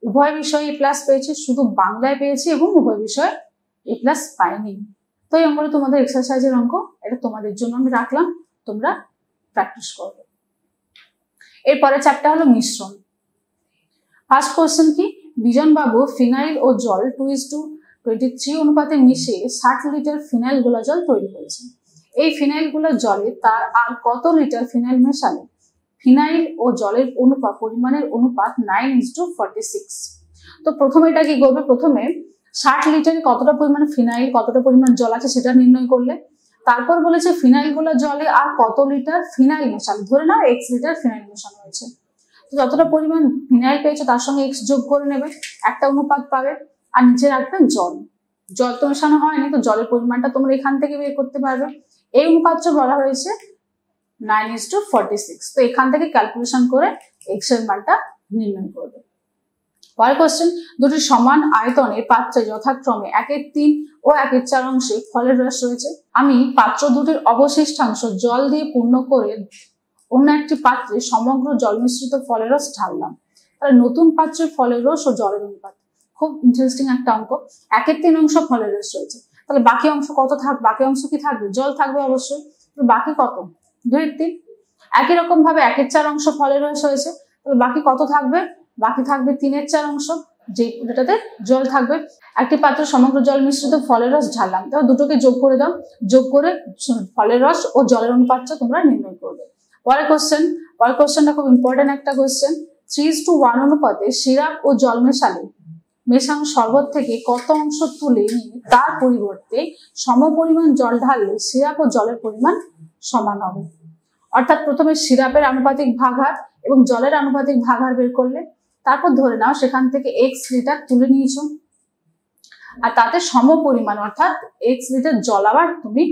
উভয় বিষয়ে A+ পেয়েছে, শুধু বাংলায় পেয়েছে এবং উভয় বিষয়ে A+ পায়নি। তো এই অঙ্কটা তোমাদের এক্সারসাইজের অঙ্ক, এটা তোমাদের জন্য আমি রাখলাম, তোমরা প্র্যাকটিস করবে। এরপরে চ্যাপ্টার হলো মিশ্রণ। ফার্স্ট কোশ্চেন কি, বিজন বাবু ফিনাইল ও জল 2:23 অনুপাতে মিশিয়ে 60 লিটার ফিনাইল গোলা জল তৈরি করেছেন। এই ফিনাইল গোলা জলে তার আর কত লিটার ফিনাইল মেশালে ফিনাইল ও জলের পরিমাণের অনুপাত 9:46। তো প্রথমে এটা কি করবে, প্রথমে 60 লিটারে কতটা পরিমাণ ফিনাইল কতটা পরিমাণ জল আছে সেটা নির্ণয় করলে, তারপর বলেছে ফিনাইল গোলা জলে আর কত লিটার ফিনাইল মেশালে, ধরে নাও x লিটার ফিনাইল মেশানো হয়েছে, তো যতটা পরিমাণ ফিনাইল পেয়েছো তার সঙ্গে x যোগ করে নেবে, একটা অনুপাত পাবে, আর নিচে রাখবে জল। জল তো মেশানো হয়নি, তো জলের পরিমাণটা তোমরা এখান থেকে বের করতে পারবে। এই অনুপাতটা বলা হয়েছে 9:46, তো এখান থেকে ক্যালকুলেশন করে x এর মানটা নির্ণয় করবে। পরের কোশ্চেন, দুটি সমান আয়তনের পাত্রে যথাক্রমে 1/3 ও 1/4 অংশে ফলের রস রয়েছে। আমি পাত্র দুটির অবশিষ্টাংশ জল দিয়ে পূর্ণ করে অন্য একটি পাত্রে সমগ্র জল মিশ্রিত ফলের রস ঢাললাম। তাহলে নতুন পাত্রে ফলের রস ও জলের অনুপাত, খুব ইন্টারেস্টিং একটা অঙ্ক। 1/3 অংশ ফলের রস রয়েছে, তাহলে বাকি অংশ কত থাকবে? বাকি অংশ কি থাকবে? জল থাকবে অবশ্যই। বাকি কত? 2/3। একই রকম ভাবে 1/4 অংশ ফলের রস হয়েছে, তাহলে বাকি কত থাকবে? বাকি থাকবে 3/4 অংশ, যেটাতে জল থাকবে। একটি পাত্রে সমগ্র জল মিশ্রিত ফলের রস ঢাললাম, তাহলে দুটোকে যোগ করে দাও, যোগ করে ফলের রস ও জলের অনুপাতটা তোমরা নির্ণয় করবে। পরের কোশ্চেনটা খুব ইম্পর্টেন্ট একটা কোশ্চেন। 3:1 অনুপাতে সিরাপ ও জল মেশানো শরবত থেকে কত অংশ তুলে নিয়ে তার পরিবর্তে সমপরিমাণ জল ঢাললে সিরাপ ও জলের পরিমাণ সমান হবে। অর্থাৎ প্রথমে সিরাপের আনুপাতিক ভাগহার এবং জলের আনুপাতিক ভাগহার বের করলে, তারপর ধরে নাও সেখান থেকে x লিটার তুলে নিয়েছো, আর তাতে সমপরিমাণ অর্থাৎ x লিটার জল আবার তুমি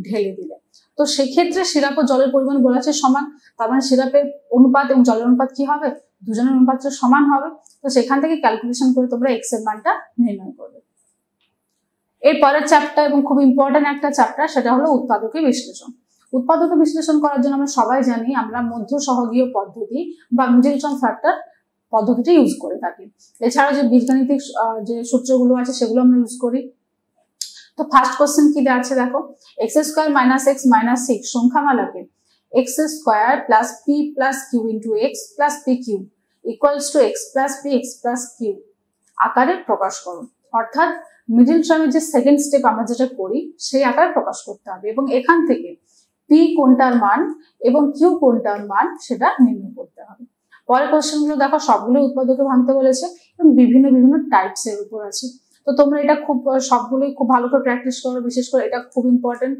ঢেলে দিলে। তো সেক্ষেত্রে সিরাপ ও জলের পরিমাণ বলা আছে সমান, তার মানে সিরাপের অনুপাত এবং জলের অনুপাত কি হবে? দুজনের অনুপাত সমান হবে। তো সেখান থেকে ক্যালকুলেশন করে তোমরা x এর মানটা নির্ণয় করবে। এর পরের চ্যাপ্টার এবং খুব ইম্পর্টেন্ট একটা চ্যাপ্টার, সেটা হলো উৎপাদকের বিশ্লেষণ। উৎপাদকের বিশ্লেষণ করার জন্য আমরা সবাই জানি আমরা মধ্য সহগীয় পদ্ধতি বা মিডল টার্ম ফ্যাক্টর পদ্ধতিটা ইউজ করে থাকি। এছাড়াও যে বীজগাণিতিক যে সূত্রগুলো আছে সেগুলো আমরা ইউজ করি। তো ফার্স্ট কোশ্চেন কি দেওয়া আছে দেখো, x² - x - 6 সংখ্যামালাকে x² + p + q * x + pq = x + p x + q আকারে প্রকাশ করো। অর্থাৎ মিডিল টার্মের যে সেকেন্ড স্টেপ আমরা যেটা করি সেই আকারে প্রকাশ করতে হবে এবং এখান থেকে পি কোনটার মান এবং কিউ কোনটার মান সেটা নির্ণয় করতে হবে। পরের কোশ্চেনগুলো দেখো, সবগুলো উৎপাদকে ভাঙতে বলেছে এবং বিভিন্ন বিভিন্ন টাইপস এর উপর আছে। তো তোমরা এটা খুব সবগুলোই খুব ভালো করে প্র্যাকটিস করো, বিশেষ করে এটা খুব ইম্পর্টেন্ট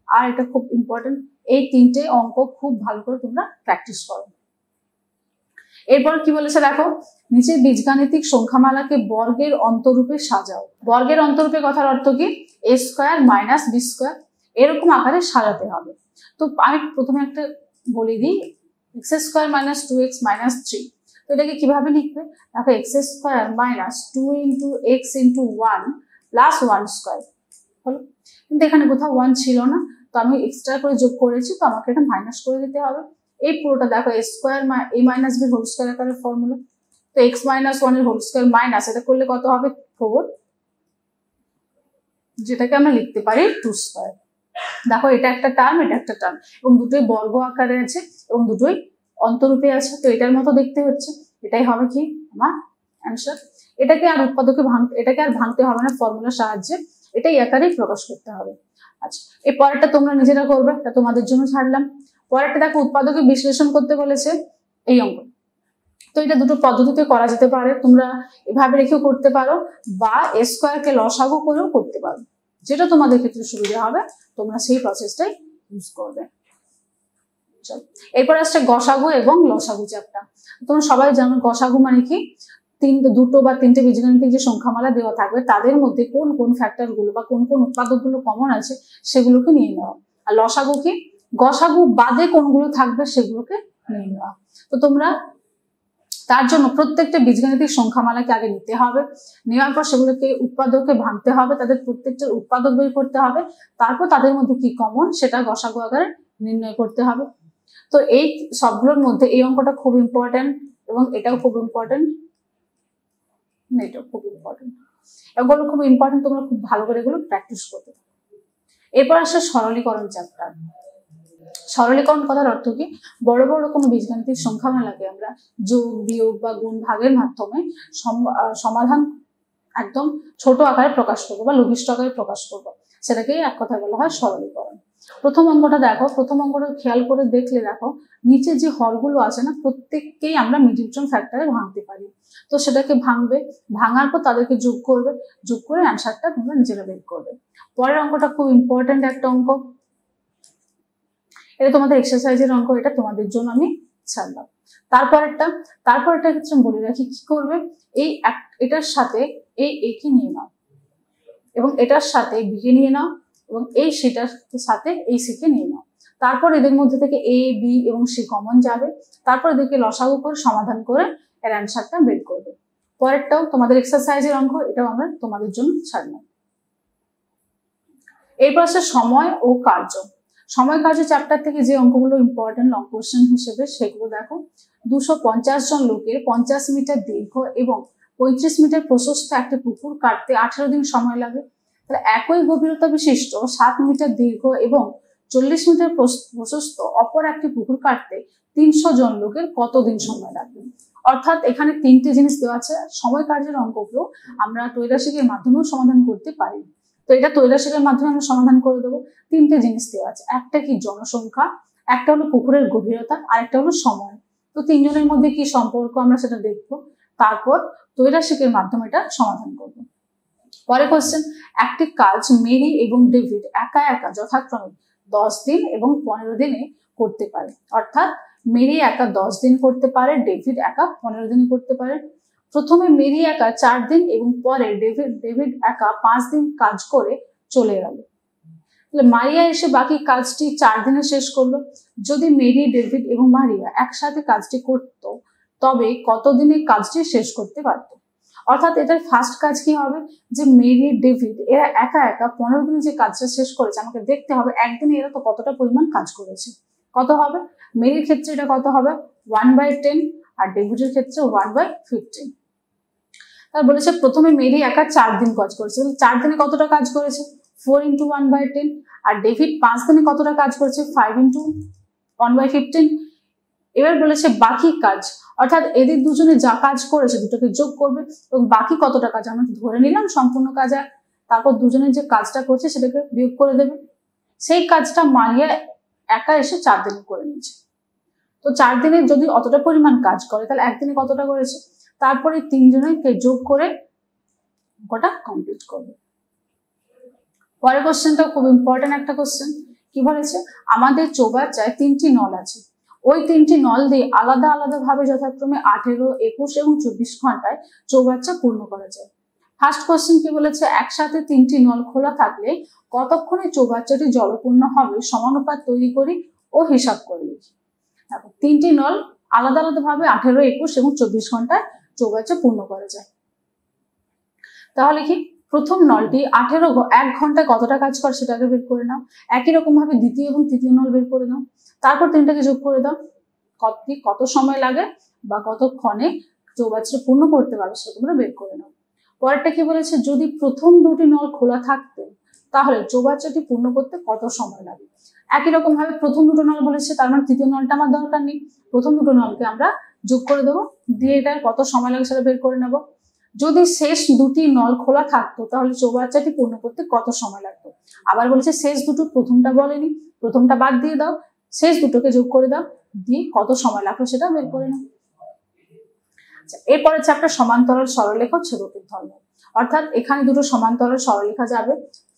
আর এটা খুব ইম্পর্টেন্ট, এই তিনটে অঙ্ক খুব ভালো করে তোমরা প্র্যাকটিস করো। এরপর কি বলেছে দেখো, নিচে বীজগাণিতিক সংখ্যামালাকে বর্গের অন্তরূপে সাজাও। বর্গের অন্তরূপে কথার অর্থ কি, এ স্কোয়ার মাইনাস বি স্কোয়ার এরকম আকারে সাজাতে হবে। তো আমি প্রথমে একটা বলে দিই, x square minus 2x minus 3, তো এটাকে কিভাবে লিখবে দেখো, x square minus 2 into x into 1 plus 1 square হলো, কিন্তু এখানে কোথাও 1 ছিল না, তো আমি এক্সট্রা করে যোগ করেছি, তো আমাকে এটা মাইনাস করে দিতে হবে। এই পুরোটা দেখো এ স্কোয়ার এ মাইনাস বি হোল স্কোয়ার আকারের ফর্মুলা, তো এক্স মাইনাস 1 এর হোল স্কোয়ার মাইনাস এটা করলে কত হবে 4, যেটাকে আমরা লিখতে পারি 2 স্কোয়ার। দেখো এটা একটা টার্ম, এটা একটা টার্ম, এবং দুটোই বর্গ আকারে আছে এবং দুটোই অন্তরূপে আছে, তো এটার মতো দেখতে হচ্ছে, এটাই হবে কি আমার অ্যান্সার। এটাকে আর উৎপাদকে এটাকে আর ভাঙতে হবে না ফর্মুলার সাহায্যে, এটাই আকারেই প্রকাশ করতে হবে। আচ্ছা, এই পরেরটা তোমরা নিজেরা করবে, এটা তোমাদের জন্য ছাড়লাম। পরেরটা দেখো, উৎপাদকে বিশ্লেষণ করতে বলেছে এই অঙ্ক, তো এটা দুটো পদ্ধতিতে করা যেতে পারে, তোমরা এভাবে রেখেও করতে পারো বা এ স্কোয়ারকে লসাগু করেও করতে পারো, যেটা তোমাদের ক্ষেত্রে সুবিধা হবে তোমরা সেই প্রসেসটাই ইউজ করবে। চল, এরপর আসছে গসাগু এবং লসাগু চ্যাপ্টার। তোমরা সবাই জানো গসাগু মানে কি, দুটো বা তিনটে বীজগাণিতিক যে সংখ্যামালা দেওয়া থাকবে তাদের মধ্যে কোন কোন ফ্যাক্টর গুলো বা কোন কোন উৎপাদক গুলো কমন আছে সেগুলোকে নিয়ে নেওয়া। আর লসাগু কি, গসাগু বাদে কোনগুলো থাকবে সেগুলোকে নিয়ে নেওয়া। তো তোমরা তার জন্য প্রত্যেকটা বীজগাণিতিক সংখ্যামালাকে আগে নিতে হবে, নেওয়ার পর সেগুলোকে উৎপাদকে ভাঙতে হবে, তাদের প্রত্যেকটার উৎপাদক বের করতে হবে, তারপর তাদের মধ্যে কি কমন সেটা গসাগু আকারে নির্ণয় করতে হবে। তো এই সবগুলোর মধ্যে এই অঙ্কটা খুব ইম্পর্টেন্ট এবং এটাও খুব ইম্পর্টেন্ট, এটাও খুব ইম্পর্টেন্ট, এগুলো খুব ইম্পর্টেন্ট, তোমরা খুব ভালো করে এগুলো প্র্যাকটিস করতে থাকো। এরপর আসছে সরলীকরণ চ্যাপ্টার। সরলীকরণ কথার অর্থ কি, বড় বড় কোনো বীজগাণিতিক সংখ্যামালাকে আমরা যোগ বিয়োগ বা গুণ ভাগের মাধ্যমে সমাধান একদম ছোট আকারে প্রকাশ করবো বা লঘিষ্ঠ আকারে প্রকাশ করবো, সেটাকেই এক কথায় বলা হয় সরলীকরণ। প্রথম অঙ্কটা দেখো, প্রথম অঙ্কটা খেয়াল করে দেখলে দেখো নিচে যে হরগুলো আছে না প্রত্যেককেই আমরা মিডিল টার্ম ফ্যাক্টরে ভাঙতে পারি, তো সেটাকে ভাঙবে, ভাঙার পর তাদেরকে যোগ করবে, যোগ করে অ্যান্সারটা তোমরা নিজেরা বের করবে। পরের অঙ্কটা খুব ইম্পর্টেন্ট একটা অঙ্ক, এটা তোমাদের এক্সারসাইজের অঙ্ক, এটা তোমাদের জন্য আমি ছাড়লাম। তারপরেরটা ক্ষেত্রে বলে রাখি কি করবে, এটার সাথে এই এ কে নিয়ে নাও এবং এটার সাথে বি কে নিয়ে নাও এবং এই সেটার সাথে এই সি কে নিয়ে নাও, তারপর এদের মধ্যে থেকে এ বি এবং সি কমন যাবে, তারপর এদেরকে লসাগু করে সমাধান করে এর অ্যান্সারটা বের করবে। পরেরটাও তোমাদের এক্সারসাইজের অঙ্ক, এটাও আমরা তোমাদের জন্য ছাড়লাম। এরপর আছে সময় ও কার্য। সময় কার্য চ্যাপ্টার থেকে যে অঙ্কগুলো ইম্পর্টেন্ট লং কোশ্চেন হিসেবে সেগুলো দেখো, 250 জন লোকের 50 মিটার দীর্ঘ এবং 35 মিটার প্রশস্ত একটি পুকুর কাটতে 18 দিন সময় লাগে, তাহলে একই গভীরতা বিশিষ্ট 7 মিটার দীর্ঘ এবং 40 মিটার প্রশস্ত অপর একটি পুকুর কাটতে 300 জন লোকের কত দিন সময় লাগবে। অর্থাৎ এখানে তিনটে জিনিস দেওয়া আছে, সময় কার্যের অঙ্কগুলো আমরা ত্রৈরাশিকের মাধ্যমেও সমাধান করতে পারি, তো এটা ত্রৈরাশিকের মাধ্যমে আমরা সমাধান করে দেবো। তিনটে জিনিস দেওয়া আছে, একটা কি জনসংখ্যা, একটা হলো পুকুরের গভীরতা, আর একটা হলো সময়। তো তিনজনের মধ্যে কি সম্পর্ক আমরা সেটা দেখবো, তারপর ত্রৈরাশিকের মাধ্যমে এটা সমাধান করবো। পরে কোশ্চেন, একটি কাজ মেরি এবং ডেভিড একা একা যথাক্রমে 10 দিন এবং 15 দিনে করতে পারে, অর্থাৎ মেরি একা 10 দিন করতে পারে, ডেভিড একা 15 দিনে করতে পারে। প্রথমে মেরি একা 4 দিন এবং পরে ডেভিড একা 5 দিন কাজ করে চলে গেল, তাহলে মারিয়া এসে বাকি কাজটি 4 দিনে শেষ করলো। যদি মেরি, ডেভিড এবং মারিয়া একসাথে কাজটি করত তবে কত দিনে কাজটি শেষ করতে পারত। অর্থাৎ এটার ফার্স্ট কাজ কি হবে, যে মেরি, ডেভিড এরা একা একা 15 দিনে যে কাজটা শেষ করেছে, আমাকে দেখতে হবে একদিনে এরা তো কতটা পরিমাণ কাজ করেছে, কত হবে। মেরির ক্ষেত্রে এটা কত হবে 1/10 আর ডেভিডের ক্ষেত্রে 1/15। তার বলেছে প্রথমে মেরি একা 4 দিন কাজ করেছে, 4 দিনে কতটা কাজ করেছে 4 × 1/10, আর ডেভিড 5 দিনে কতটা কাজ করেছে 5 × 1/15। এবার বলেছে বাকি কাজ, অর্থাৎ এদের দুজনে যা কাজ করেছে দুটোকে যোগ করবে এবং বাকি কতটা কাজ আমরা ধরে নিলাম সম্পূর্ণ কাজ এক, তারপর দুজনের যে কাজটা করছে সেটাকে বিয়োগ করে দেবে। সেই কাজটা মারিয়া একা এসে 4 দিনে করে নিয়েছে। তো 4 দিনে যদি অতটা পরিমাণ কাজ করে তাহলে একদিনে কতটা করেছে, তারপরে তিনজনকে যোগ করে ওটা কমপ্লিট করবে। পরের কোশ্চেনটা খুব ইম্পর্টেন্ট একটা কোশ্চেন। কি বলেছে, আমাদের চৌবাচ্চায় 3টি নল আছে, ওই 3টি নল দিয়ে আলাদা আলাদা ভাবে যথাক্রমে 18, 21 এবং 24 ঘন্টায় চৌবাচ্চা পূর্ণ করা যায়। ফার্স্ট কোশ্চেন কি বলেছে, একসাথে 3টি নল খোলা থাকলে কতক্ষণে চৌবাচ্চাটি জলপূর্ণ হবে সমানুপাত তৈরি করি ও হিসাব করে লিখি। 3টি নল আলাদা আলাদা ভাবে 18, 21 এবং 24 ঘন্টায় চৌবাচ্চা পূর্ণ করা যায়। তাহলে কি, প্রথম নলটি 1 ঘন্টায় কতটা কাজ করে সেটাকে বের করে নাও। একই রকম ভাবে দ্বিতীয় এবং তৃতীয় নল বের করে নাও, তারপর তিনটাকে যোগ করে দাও, কত সময় লাগে বা কতক্ষণে চৌবাচ্চা পূর্ণ করতে পারবে সেটা তোমরা বের করে নাও। পরেরটা কি বলেছে, যদি প্রথম দুটি নল খোলা থাকতো তাহলে চৌবাচ্চাটি পূর্ণ করতে কত সময় লাগে। একই রকম ভাবে প্রথম দুটো নল বলেছে, তার মানে তৃতীয় নলটা আমার দরকার নেই, প্রথম দুটো নলকে আমরা যোগ করে দেবো, দিয়ে এটা কত সময় লাগে সেটা বের করে নেবো। যদি শেষ দুটি নল খোলা থাকতো তাহলে চৌবাচ্চাটি পূর্ণ করতে কত সময় লাগতো। আবার বলেছে শেষ দুটো, প্রথমটা বলেনি, প্রথমটা বাদ দিয়ে দাও, শেষ দুটোকে যোগ করে দাও, দিয়ে কত সময় লাগলো সেটা বের করে নাও। এরপরে চ্যাপ্টার সমান্তরাল সরলরেখা ও ছেদকের ধর্ম, অর্থাৎ এখানে দুটো সমান্তরাল সরলরেখা যাবে,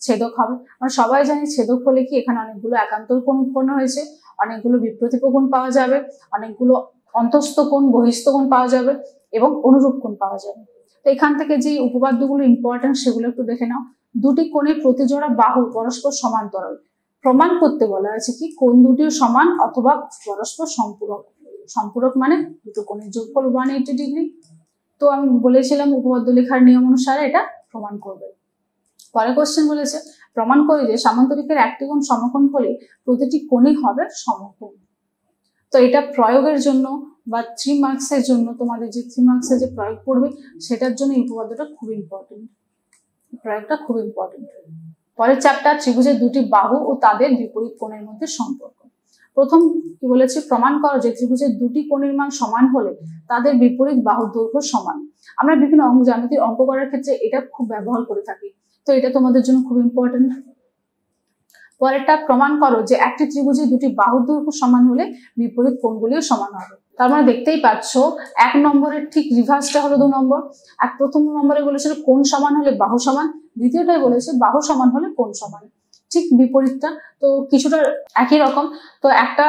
ছেদক হবে। আমরা সবাই জানি ছেদক হলে কি, এখানে অনেকগুলো একান্তর কোণ উৎপন্ন হয়েছে, অনেকগুলো বিপ্রতীপ কোণ পাওয়া যাবে, অনেকগুলো অন্তস্থ কোণ, বহিস্থ কোণ পাওয়া যাবে এবং অনুরূপ কোণ পাওয়া যাবে। তো এখান থেকে যে উপপাদ্যগুলো ইম্পর্টেন্ট সেগুলো একটু দেখে নাও। দুটি কোণের প্রতিজোড়া বাহু পরস্পর সমান্তরাল, প্রমাণ করতে বলা আছে কি কোণ দুটিও সমান অথবা পরস্পর সম্পূরক। সম্পূরক মানে দুটো কোণের যোগফল 180 ডিগ্রি। তো আমি বলেছিলাম উপপাদ্য লেখার নিয়ম অনুসারে এটা প্রমাণ করবে। পরে কোশ্চেন বলেছে, প্রমাণ করে যে সামান্তরিকের একটি কোণ সমকোণ হলে প্রতিটি কোণই হবে সমকোণ। তো এটা প্রয়োগের জন্য বা 3 মার্কসের জন্য, তোমাদের যে 3 মার্কসে যে প্রয়োগ পড়বে সেটার জন্য এই উপপাদ্যটা খুব ইম্পর্টেন্ট, প্রয়োগটা খুব ইম্পর্টেন্ট। পরের চ্যাপ্টার ত্রিভুজের দুটি বাহু ও তাদের বিপরীত কোণের মধ্যে সম্পর্ক। প্রথম কি বলেছে, প্রমাণ করো যে ত্রিভুজের দুটি কোণের মান সমান হলে তাদের বিপরীত বাহুর দৈর্ঘ্য সমান। আমরা বিভিন্ন জ্যামিতির অঙ্ক করার ক্ষেত্রে এটা খুব ব্যবহার করে থাকি, তো এটা তোমাদের জন্য খুব ইম্পর্টেন্ট। পরেরটা, প্রমাণ করো যে একটি ত্রিভুজের দুটি বাহুর দৈর্ঘ্য সমান হলে বিপরীত কোণগুলিও সমান হবে। তার মানে দেখতেই পাচ্ছ 1 নম্বরের ঠিক রিভার্সটা হলো 2 নম্বর। আর প্রথম নম্বরে বলেছিল কোণ সমান হলে বাহু সমান, দ্বিতীয়টাই বলেছে বাহু সমান হলে কোণ সমান, ঠিক বিপরীতটা। তো কিছুটা একই রকম, তো একটা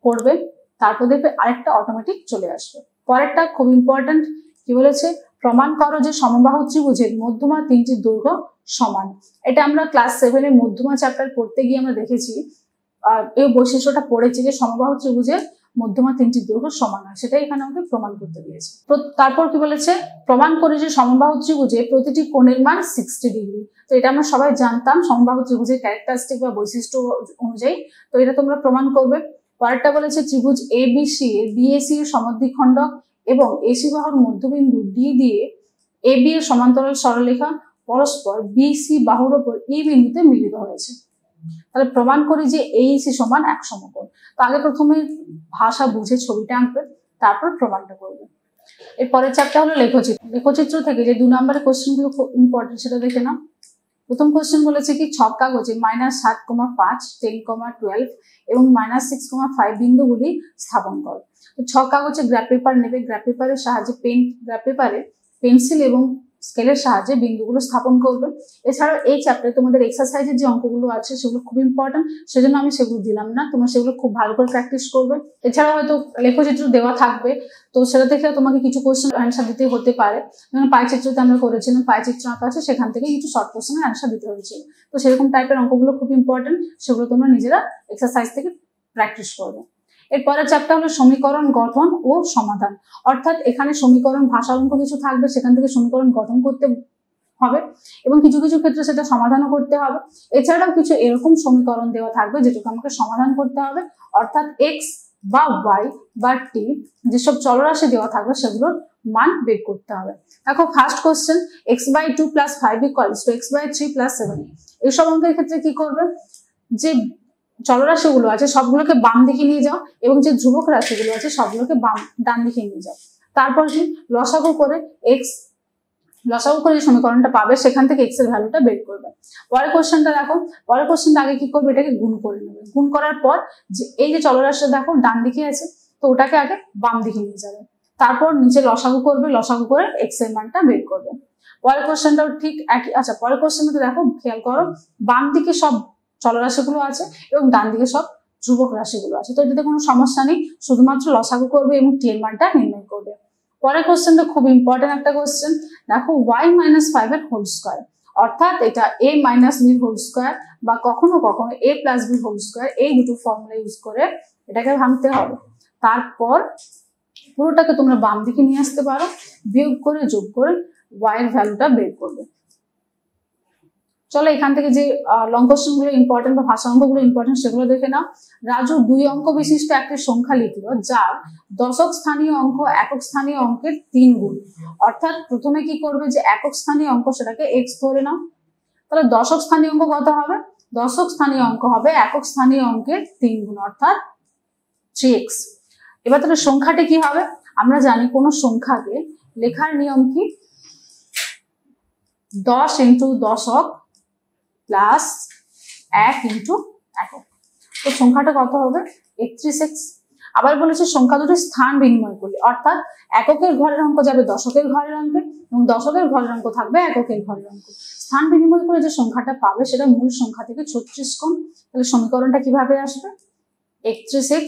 করবে তারপর দেখবে আরেকটা অটোমেটিক চলে আসবে। পরেরটা খুব ইম্পর্টেন্ট, কি বলেছে, প্রমাণ করো যে সমবাহু ত্রিভুজের মধ্যমা 3টির দৈর্ঘ্য সমান। এটা আমরা ক্লাস 7-এ মধ্যমা চ্যাপ্টার পড়তে গিয়ে আমরা দেখেছি, এই বৈশিষ্ট্যটা পড়েছি যে সমবাহু ত্রিভুজের মধ্যমা 3টির দৈর্ঘ্য সমান হয়, সেটাই এখানে আমাকে প্রমাণ করতে দিয়েছে। তারপর কি বলেছে, প্রমাণ করে যে সমবাহু ত্রিভুজে প্রতিটি কোণের মান 60 ডিগ্রি। তো এটা আমরা সবাই জানতাম সমবাহু ত্রিভুজের ক্যারেক্টারিস্টিক বা বৈশিষ্ট্য অনুযায়ী, তো এটা তোমরা প্রমাণ করবে। পরেরটা বলেছে ত্রিভুজ এবিসি এর বিএসি এর সমদ্বিখণ্ডক এবং এসি বাহুর মধ্যবিন্দু ডি দিয়ে এবি এর সমান্তরাল সরলরেখা পরস্পর বিসি বাহুর উপর এই বিন্দুতে মিলিত হয়েছে। তাহলে প্রমাণ করি যে এইসি সমান এক সমকোণ। তো আগে প্রথমে ভাষা বুঝে ছবিটা আঁকবে, তারপর প্রমাণটা করবে। এরপরের চ্যাপ্টার হলো লেখচিত্র। লেখচিত্র থেকে যে 2 নম্বরের কোশ্চেনগুলো খুব ইম্পর্টেন্ট সেটা দেখে নাও। প্রথম কোশ্চেন বলেছে কি, ছক কাগজে -7,5, 10,12 এবং -6,5 বিন্দুগুলি স্থাপন করো। তো ছক কাগজে গ্রাফ পেপার নেবে, গ্রাফ পেপারের সাহায্যে গ্রাফ পেপারে পেন্সিল এবং স্কেলের সাহায্যে বিন্দুগুলো স্থাপন করবে। এছাড়াও এই চ্যাপ্টারে তোমাদের এক্সারসাইজের যে অঙ্কগুলো আছে সেগুলো খুব ইম্পর্টেন্ট, সেজন্য আমি সেগুলো দিলাম না, তোমরা সেগুলো খুব ভালো করে প্র্যাকটিস করবে। এছাড়াও হয়তো লেখচিত্র দেওয়া থাকবে, তো সেটা থেকে তোমাকে কিছু কোশ্চেন অ্যান্সার দিতে হতে পারে। যেমন পাইচিত্রতে আমরা করেছিলাম, পাইচিত্র আঁকা আছে, সেখান থেকে কিছু শর্ট কোশ্চেনের অ্যান্সার দিতে হয়েছিল। তো সেরকম টাইপের অঙ্কগুলো খুব ইম্পর্টেন্ট, সেগুলো তোমরা নিজেরা এক্সারসাইজ থেকে প্র্যাকটিস করবে। এরপরের চ্যাপ্টার হলো সমীকরণ গঠন ও সমাধান, অর্থাৎ এখানে সমীকরণ ভাষা অঙ্ক কিছু থাকবে, সেখান থেকে সমীকরণ গঠন করতে হবে এবং কিছু কিছু ক্ষেত্রে সেটা সমাধানও করতে হবে। এছাড়াও কিছু এরকম সমীকরণ দেওয়া থাকবে যেটুকু আমাকে সমাধান করতে হবে, অর্থাৎ এক্স বা ওয়াই বা টি যেসব চলরাশি দেওয়া থাকবে সেগুলোর মান বের করতে হবে। দেখো ফার্স্ট কোশ্চেন, x/2 + 5 = x/3 + 7। এইসব অঙ্কের ক্ষেত্রে কি করবে, যে চলরাশিগুলো আছে সবগুলোকে বাম দিকে নিয়ে যাও এবং যে ধ্রুবক রাশিগুলো আছে সবগুলোকে ডান দিকে নিয়ে যাও। তারপর কি লসাগু করে এক্স, লসাগু করে যে সমীকরণটা পাবে সেখান থেকে এক্স এর ভ্যালুটা বের করবে। পরের কোশ্চেনটা দেখো, পরের কোশ্চেনটা আগে কি করবে, এটাকে গুণ করে নেবে। গুণ করার পর যে এই যে চলরাশিটা দেখো ডান দিকে আছে, তো ওটাকে আগে বাম দিকে নিয়ে যাবে। তারপর নিচে লসাগু করবে, লসাগু করে এক্স এর মানটা বের করবে। পরের কোশ্চেনটাও ঠিক একই। আচ্ছা, পরের কোশ্চেনটা দেখো, খেয়াল করো, বাম দিকে সব চলরাশিগুলো আছে এবং ডান দিকে সব ধ্রুবক রাশিগুলো আছে, তো এটাতে কোনো সমস্যা নেই, শুধুমাত্র লসাগু করবে এবং টি এর মানটা নির্ণয় করবে। পরের কোশ্চেনটা খুব ইম্পর্টেন্ট একটা কোশ্চেন, দেখো y - 5 এর হোল স্কয়ার, অর্থাৎ এটা a - b হোল স্কয়ার বা কখনো কখনো a + b হোল স্কয়ার, এই দুটো ফর্মুলা ইউজ করে এটাকে ভাঙতে হবে। তারপর পুরোটাকে তোমরা বাম দিকে নিয়ে আসতে পারো, বিয়োগ করে যোগ করে y এর ভ্যালুটা বের করবে। চলো এখান থেকে যে লং কোশ্চেন গুলো ইম্পর্টেন্ট বা ভাষা অঙ্কগুলো ইম্পর্টেন্ট সেগুলো দেখে নাও। রাজু 2 অঙ্ক বিশিষ্ট একটি সংখ্যা লিখলো যার দশক স্থানীয় অঙ্ক একক স্থানীয় অঙ্কের 3 গুণ, অর্থাৎ প্রথমে কি করবে, যে একক স্থানীয় অঙ্ক সেটাকে x ধরে নাও, তাহলে দশক স্থানীয় অঙ্ক কত হবে, দশক স্থানীয় অঙ্ক হবে একক স্থানীয় অঙ্কের 3 গুণ অর্থাৎ 3x। এবার তাহলে সংখ্যাটি কি হবে, আমরা জানি কোন সংখ্যাকে লেখার নিয়ম কি, 10 × দশক প্লাস 1 × একক, তো সংখ্যাটা কত হবে 31x। আবার বলেছে সংখ্যা দুটি স্থান বিনিময় করলে, অর্থাৎ এককের ঘরের অঙ্ক যাবে দশকের ঘরের অঙ্কে এবং দশকের ঘরের অঙ্ক থাকবে এককের ঘরের অঙ্ক। স্থান বিনিময় করে যে সংখ্যাটা পাবে সেটা মূল সংখ্যা থেকে 36 কম, তাহলে সমীকরণটা কিভাবে আসবে, 31x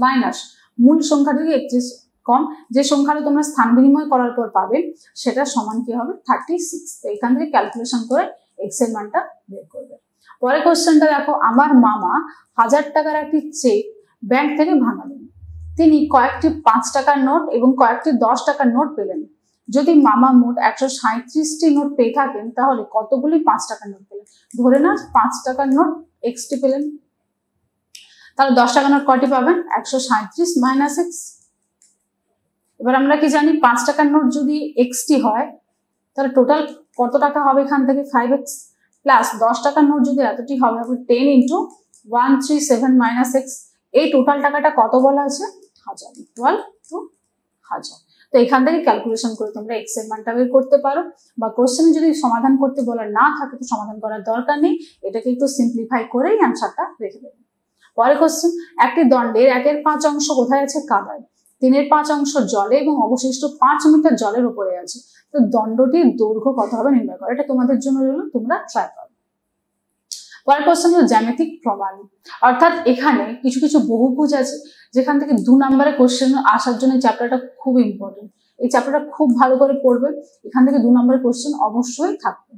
মাইনাস মূল সংখ্যা থেকে 31 কম যে সংখ্যাটা তোমরা স্থান বিনিময় করার পর পাবে সেটা সমান কি হবে 36। তো এখান থেকে ক্যালকুলেশন করে x এর মানটা বের করবে। পরের কোশ্চেনটা দেখো, আমার মামা 1000 টাকার একটি চেক ব্যাংক থেকে ভাঙালেন, তিনি কয়েকটি 5 টাকার নোট এবং কয়েকটি 10 টাকার নোট পেলেন। যদি মামা মোট 137টি নোট পেয়ে থাকেন তাহলে কতগুলি 5 টাকার নোট পেলেন, ধরে না 5 টাকার নোট x পেলেন, তাহলে 10 টাকার নোট কয়টি পাবেন, 137 মাইনাস x। এবার আমরা কি জানি 5 টাকার নোট যদি x হয় তাহলে টোটাল কত টাকা হবে, এখান থেকে 5x প্লাস 10 টাকার নোট যদি এতটি হবে 10 × 137 মাইনাস x, এই টোটাল টাকাটা কত বলা আছে 1000 ইকুয়াল টু 1000। তো এখান থেকে ক্যালকুলেশন করে তোমরা x এর মানটা বের করতে পারো, বা কোশ্চেনে যদি সমাধান করতে বলা না থাকে তো সমাধান করার দরকার নেই, এটাকে একটু সিম্পলিফাই করেই অ্যান্সারটা রেখে দেবে। পরের কোশ্চেন, একটি দণ্ডের 1/5 অংশ কোথায় আছে, কাদায়, 3/5 অংশ জলে এবং অবশিষ্ট 5 মিটার জলের উপরে আছে, তো দণ্ডটির দৈর্ঘ্য কত হবে নির্ণয় করো। এটা তোমাদের জন্য রইল, তোমরা ট্রাই করো। পরের কোশ্চেন হলো জ্যামিতিক প্রমাণ, অর্থাৎ এখানে কিছু কিছু বহুভুজ আছে যেখান থেকে 2 নম্বরের কোশ্চেন আসার জন্য চ্যাপ্টারটা খুব ইম্পর্টেন্ট, এই চ্যাপ্টারটা খুব ভালো করে পড়বে, এখান থেকে 2 নম্বরের কোশ্চেন অবশ্যই থাকবে।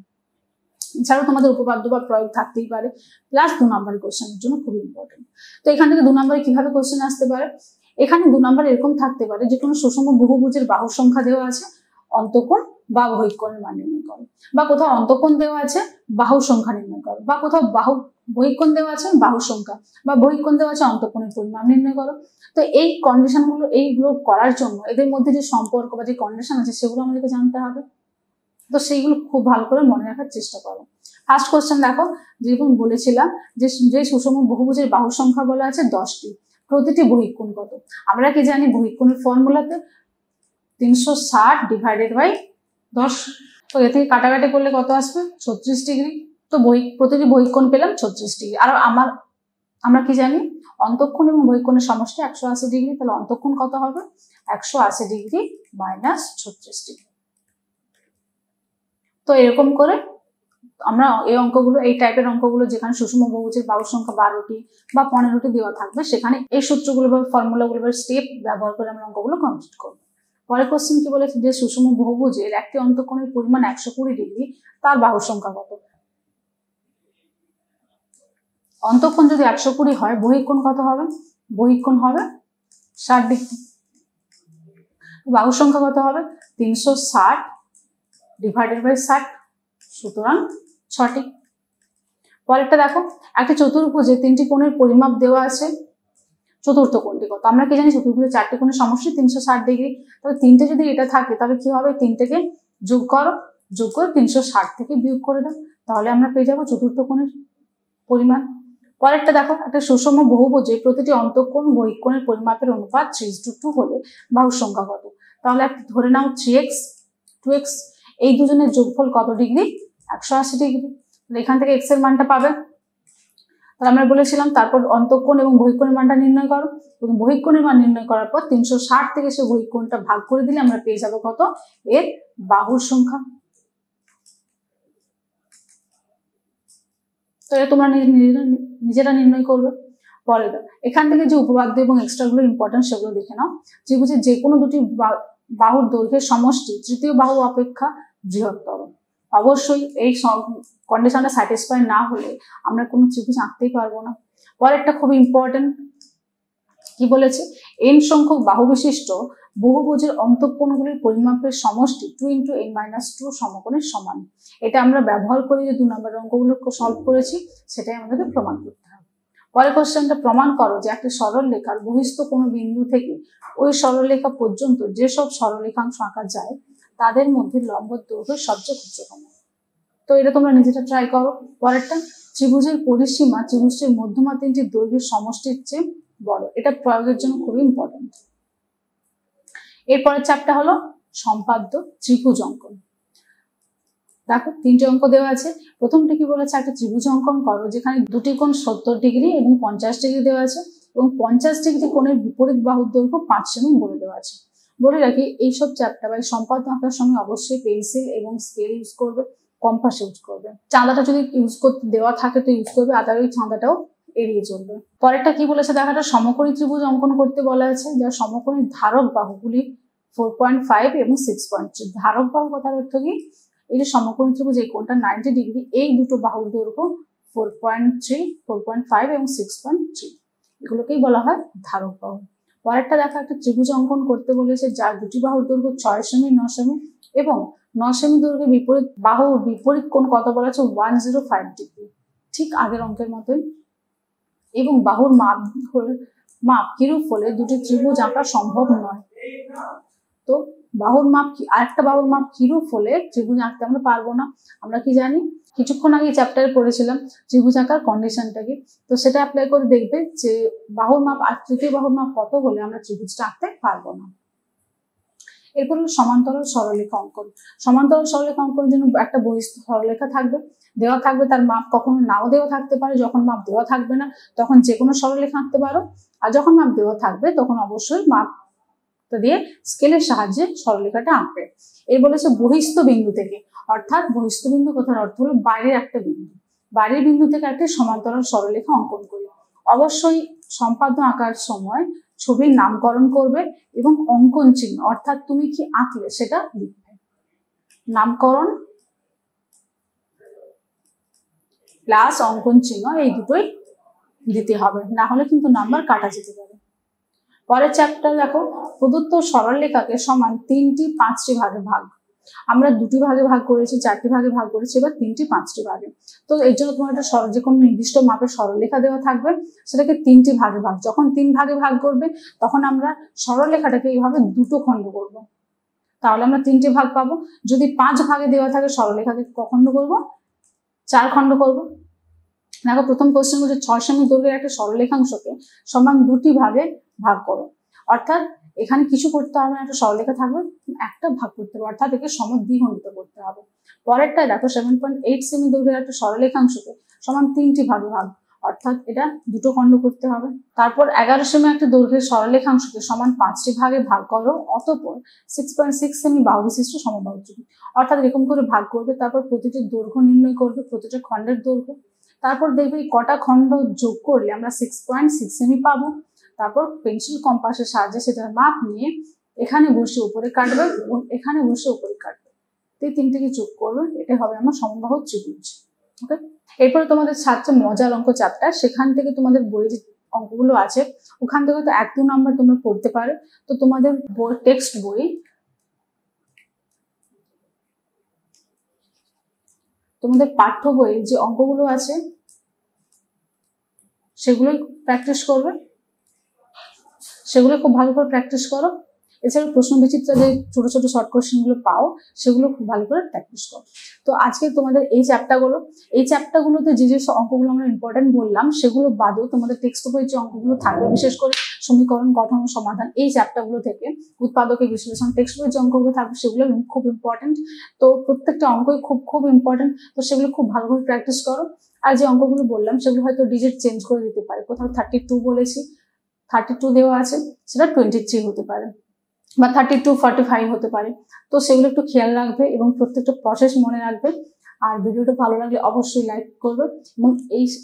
এছাড়াও তোমাদের উপপাদ্য বা প্রয়োগ থাকতেই পারে, প্লাস 2 নম্বরের কোশ্চেনের জন্য খুব ইম্পর্টেন্ট। তো এখান থেকে 2 নম্বরে কিভাবে কোশ্চেন আসতে পারে, এখানে 2 নম্বরে এরকম থাকতে পারে যে কোনো সুষম বহুভুজের বাহুর সংখ্যা দেওয়া আছে, অন্তঃকোণ বা বহিঃকোণের মান নির্ণয় করো, বা কোথাও অন্তঃকোণ দেওয়া আছে বাহুর সংখ্যা নির্ণয় করো, বা কোথাও বহিঃকোণ দেওয়া আছে বাহুর সংখ্যা, বা বহিঃকোণ দেওয়া আছে অন্তঃকোণের পরিমাণ নির্ণয় করো। তো এই কন্ডিশনগুলো এইগুলো করার জন্য এদের মধ্যে যে সম্পর্ক বা যে কন্ডিশন আছে সেগুলো আমাদেরকে জানতে হবে, তো সেইগুলো খুব ভালো করে মনে রাখার চেষ্টা করো। ফার্স্ট কোশ্চেন দেখো, যেরকম বলেছিলাম যে সুষম বহুভুজের বাহুর সংখ্যা বলা আছে 10টি, প্রতিটি বহিঃকোণ কত, আমরা কি জানি বহিঃকোণের ফর্মুলাতে 360 / 10, তো এ থেকে কাটাকাটি করলে কত আসবে 36 ডিগ্রি, তো প্রতিটি বহিঃকোণ পেলাম 36 ডিগ্রি। আর আমরা কি জানি অন্তঃকোণ এবং বহিঃকোণের সমষ্টি 180 ডিগ্রি, তাহলে অন্তঃকোণ কত হবে 180 ডিগ্রি মাইনাস 36 ডিগ্রি। তো এরকম করে আমরা এই অঙ্কগুলো, এই টাইপের অঙ্কগুলো যেখানে সুষম বহুভুজের বাহুর সংখ্যা 12টি বা 15টি দেওয়া থাকবে সেখানে এই সূত্রগুলো বা ফর্মুলাগুলো বা স্টেপ ব্যবহার করে আমরা অঙ্কগুলো কমপ্লিট করব। পরের কোশ্চেন কি বলেছে, যে সুষম বহুভুজের একটি অন্তঃকোণের পরিমাণ 120 ডিগ্রি, তার বাহুর সংখ্যা কত। অন্তঃকোণ যদি 120 হয় বহিঃকোণ কত হবে, বহিঃকোণ হবে 60 ডিগ্রি, বাহুর সংখ্যা কত হবে 360 / 60, সুতরাং 6টি। পরেরটা দেখো, একটি চতুর্ভুজে 3টি কোণের পরিমাপ দেওয়া আছে, চতুর্থ কোণটি কত, আমরা কি জানি চতুর্ভুজে 4টি কোণের সমষ্টি 360 ডিগ্রি, তাহলে 3টে যদি এটা থাকে তাহলে কি হবে 3টেকে যোগ করো, যোগ করে 360 থেকে বিয়োগ করে দাও, তাহলে আমরা পেয়ে যাবো চতুর্থ কোণের পরিমাণ। পরেরটা দেখো, একটা সুষম বহুভুজে প্রতিটি অন্তঃকোণ বহিঃকোণের পরিমাপের অনুপাত 3:2 হলে বাহুর সংখ্যা কত? তাহলে ধরে নাও 3x 2x, এই দুজনের যোগফল কত ডিগ্রি? 180 ডিগ্রি। এখান থেকে x এর মানটা পাবে। তাহলে আমরা বলেছিলাম তারপর অন্তঃকোণ এবং বহিঃকোণের মানটা নির্ণয় করো, এবং বহিঃকোণের মান নির্ণয় করার পর 360 থেকে সে বহিঃকোণটা ভাগ করে দিলে আমরা পেয়ে যাবো কত? এর বাহুর সংখ্যা। তো এটা তোমরা নিজেরা নির্ণয় করবে। পরে এখান থেকে যে উপপাদ্য এবং এক্সট্রা গুলো ইম্পর্টেন্ট সেগুলো দেখে নাও। ত্রিভুজের যে কোনো দুটি বাহুর দৈর্ঘ্যের সমষ্টি তৃতীয় বাহু অপেক্ষা বৃহত্তর। অবশ্যই এই কন্ডিশনটা স্যাটিসফাই না হলে আমরা কোনো ত্রিভুজ আঁকতেই পারবো না। পরেরটা খুব ইম্পর্টেন্ট, কি বলেছে? n সংখ্যক বাহু বিশিষ্ট বহুভুজের অন্তঃকোণগুলির পরিমাপের সমষ্টি 2 × n-2 সমকোণের সমান। এটা আমরা ব্যবহার করে যে 2 নম্বর অঙ্কগুলো সলভ করেছি সেটাই আমাদেরকে প্রমাণ করতে হবে। পরের কোশ্চেনটা, প্রমাণ করো যে একটি সরলরেখার বহিস্থ কোনো বিন্দু থেকে ওই সরলরেখা পর্যন্ত যেসব সরলরেখাংশ আঁকা যায় তাদের মধ্যে লম্ব দৈর্ঘ্য সবচেয়ে ক্ষুদ্রতম। তো এটা তোমরা নিজেটা ট্রাই করো। পরেরটা, ত্রিভুজের পরিসীমা ত্রিভুজের মধ্যমা তিনটি দৈর্ঘ্যের সমষ্টির চেয়ে বড়। এটা প্রয়োগের জন্য খুবই ইম্পর্টেন্ট। এরপরের চ্যাপ্টার হলো সম্পাদ্য ত্রিভুজ অঙ্কন। দেখো 3টে অঙ্ক দেওয়া আছে। প্রথমটা কি বলেছে? একটা ত্রিভুজ অঙ্কন করো যেখানে দুটি কোণ 70 ডিগ্রি এবং 50 ডিগ্রি দেওয়া আছে, এবং 50 ডিগ্রি কোণের বিপরীত বাহুর দৈর্ঘ্য 5 সেমি বলে দেওয়া আছে। বলে রাখি, এইসব চ্যাপ্টার বা সম্পাদ্য আঁকার সময় অবশ্যই পেন্সিল এবং স্কেল ইউজ করবে, কম্পাস ইউজ করবে। চাঁদাটা যদি ইউজ করতে দেওয়া থাকে তো ইউজ করবে, আদারওয়াইজ চাঁদাটাও এড়িয়ে চলবে। পরেরটা কি বলেছে? দেখা, একটা সমকোণী ত্রিভুজ অঙ্কন করতে বলা আছে যার সমকোণী ধারক বাহুগুলি 4.5 এবং 6.3। ধারক বাহু কথার অর্থ কি? এই যে সমকোণী ত্রিভুজ, এই কোণটা 90 ডিগ্রি, এই দুটো বাহুর দৈর্ঘ্য 4.3, 4.5 এবং 6.3, এগুলোকেই বলা হয় ধারক বাহু। পরেরটা দেখা, একটা ত্রিভুজ অঙ্কন করতে বলেছে যার দুটি বাহুর দৈর্ঘ্য 6 সেমি, 9 সেমি এবং 9 সেমি দৈর্ঘ্যের বিপরীত বাহুর বিপরীত কোণ কত বলা আছে? 105 ডিগ্রি, ঠিক আগের অঙ্কের মতোই। এবং বাহুর মাপ কিরূপ হলে দুটি ত্রিভুজ আঁকা সম্ভব নয়। তো বাহুর মাপ কি, আরেকটা বাহুর মাপ কিরূপ হলে ত্রিভুজ আঁকতে আমরা পারবো না? আমরা কি জানি? কিছুক্ষণ আগে চ্যাপ্টারে পড়েছিলাম ত্রিভুজ আঁকার কন্ডিশনটাকে। তো সেটা অ্যাপ্লাই করে দেখবে যে বাহুর মাপ আর তৃতীয় বাহুর মাপ কত হলে আমরা ত্রিভুজটা আঁকতে পারবো না। এরপর হলো সমান্তরাল সরলরেখা অঙ্কন। সমান্তরাল সরলরেখা অঙ্কনের জন্য একটা বহিস্থ সরলরেখা থাকবে, দেওয়া থাকবে, তার মাপ কখনো নাও দেওয়া থাকতে পারে। যখন মাপ দেওয়া থাকবে না তখন যে কোনো সরলরেখা আঁকতে পারো, আর যখন মাপ দেওয়া থাকবে তখন অবশ্যই মাপ দিয়ে স্কেলের সাহায্যে সরলরেখাটা আঁকবে। এর বলেছে বহিস্থ বিন্দু থেকে, অর্থাৎ বহিস্থ বিন্দু কথার অর্থ হলো বাইরের একটা বিন্দু, বাইরের বিন্দু থেকে একটা সমান্তরাল সরলরেখা অঙ্কন করি। অবশ্যই সম্পাদ্য আঁকার সময় ছবির নামকরণ করবে এবং অঙ্কন চিহ্ন, অর্থাৎ তুমি কি আঁকলে সেটা লিখবে। নামকরণ প্লাস অঙ্কন চিহ্ন, এই দুটোই দিতে হবে, না হলে কিন্তু নাম্বার কাটা যেতে পারে। পরের চ্যাপ্টার দেখো, প্রদত্ত সরলরেখাকে সমান 3টি 5টি ভাগে ভাগ। আমরা 2টি ভাগে ভাগ করেছি, 4টি ভাগে ভাগ করেছি, এবার 3টি 5টি ভাগে। তো এর জন্য তোমার একটা যে কোনো নির্দিষ্ট মাপের সরলরেখা দেওয়া থাকবে, সেটাকে 3টি ভাগে ভাগ। যখন 3 ভাগে ভাগ করবে তখন আমরা সরলরেখাটাকে এইভাবে 2টো খণ্ড করব, তাহলে আমরা 3টে ভাগ পাবো। যদি 5 ভাগে দেওয়া থাকে সরলরেখাকে ক খণ্ড করবো? 4 খণ্ড করব। দেখো প্রথম কোশ্চেন বলছে 6 সেমি দৈর্ঘ্যের একটা সরলরেখাংশকে সমান 2টি ভাগে ভাগ করো। অর্থাৎ এখানে কিছু করতে হবে না, একটা সরলরেখা থাকবে, একটা ভাগ করতে হবে, অর্থাৎ একে সমদ্বিখণ্ডিত করতে হবে। পরেরটায় দেখো 7.8 সেমি দৈর্ঘ্যের একটা সরলরেখাংশকে সমান 3টি ভাগে ভাগ, অর্থাৎ এটা 2টো খণ্ড করতে হবে। তারপর 11 সেমি একটা দৈর্ঘ্যের সরলরেখাংশকে সমান 5টি ভাগে ভাগ করো। অতঃপর 6.6 সেমি বাহু বিশিষ্ট সমবাহু ত্রিভুজ, অর্থাৎ এরকম করে ভাগ করবে। তারপর প্রতিটি দৈর্ঘ্য নির্ণয় করবে, প্রতিটা খণ্ডের দৈর্ঘ্য। তারপর দেখবে কটা খণ্ড যোগ করলে আমরা 6.6 সেমি পাবো। তারপর পেন্সিল কম্পাসের সাহায্যে সেটার মাপ নিয়ে এখানে বসে উপরে কাটবে এবং এখানে বসে উপরে কাটবে, এই তিনটিকে যোগ করবে, এটা হবে আমার সমবাহু ত্রিভুজ। ওকে, এরপরে তোমাদের থাকছে মজার অঙ্ক চ্যাপ্টার। সেখান থেকে তোমাদের বইয়ের যে অঙ্কগুলো আছে ওখান থেকে তো 1-2 নাম্বার তোমরা পড়তে পারো। তো তোমাদের টেক্সট বই, তোমাদের পাঠ্য বইয়ে যে অঙ্কগুলো আছে সেগুলোই প্র্যাকটিস করবে, সেগুলো খুব ভালো করে প্র্যাকটিস করো। এছাড়া প্রশ্ন বিচিত্র যে ছোট ছোট শর্ট কোশ্চেনগুলো পাও সেগুলো খুব ভালো করে প্র্যাকটিস করো। তো আজকে তোমাদের এই চ্যাপ্টারগুলোতে যে যে অঙ্কগুলো আমরা ইম্পর্টেন্ট বললাম সেগুলো বাদেও তোমাদের টেক্সট বইয়ের যে অঙ্কগুলো থাকবে, বিশেষ করে সমীকরণ গঠন ও সমাধান, এই চ্যাপ্টারগুলো থেকে উৎপাদকের বিশ্লেষণ, টেক্সট বইয়ের যে অঙ্কগুলো থাকবে সেগুলো খুব ইম্পর্টেন্ট। তো প্রত্যেকটা অঙ্কই খুব খুব ইম্পর্টেন্ট, তো সেগুলো খুব ভালো করে প্র্যাকটিস করো। আর যে অঙ্কগুলো বললাম সেগুলো হয়তো ডিজিট চেঞ্জ করে দিতে পারে, কোথাও 32 বলেছি, 32 দেওয়া আছে, সেটা 23 হতে পারে, বা 32 45 হতে পারে। তো সেগুলো একটু খেয়াল রাখবে এবং প্রত্যেকটা প্রসেস মনে রাখবে। আর ভিডিওটা ভালো লাগলে অবশ্যই লাইক করবে এবং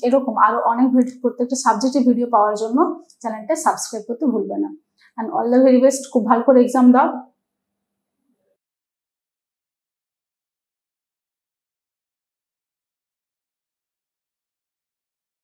এরকম আরো অনেক প্রত্যেকটা সাবজেক্টের ভিডিও পাওয়ার জন্য চ্যানেলটা সাবস্ক্রাইব করতে ভুলবে না। And all the very best, খুব ভালো করে এক্সাম দাও।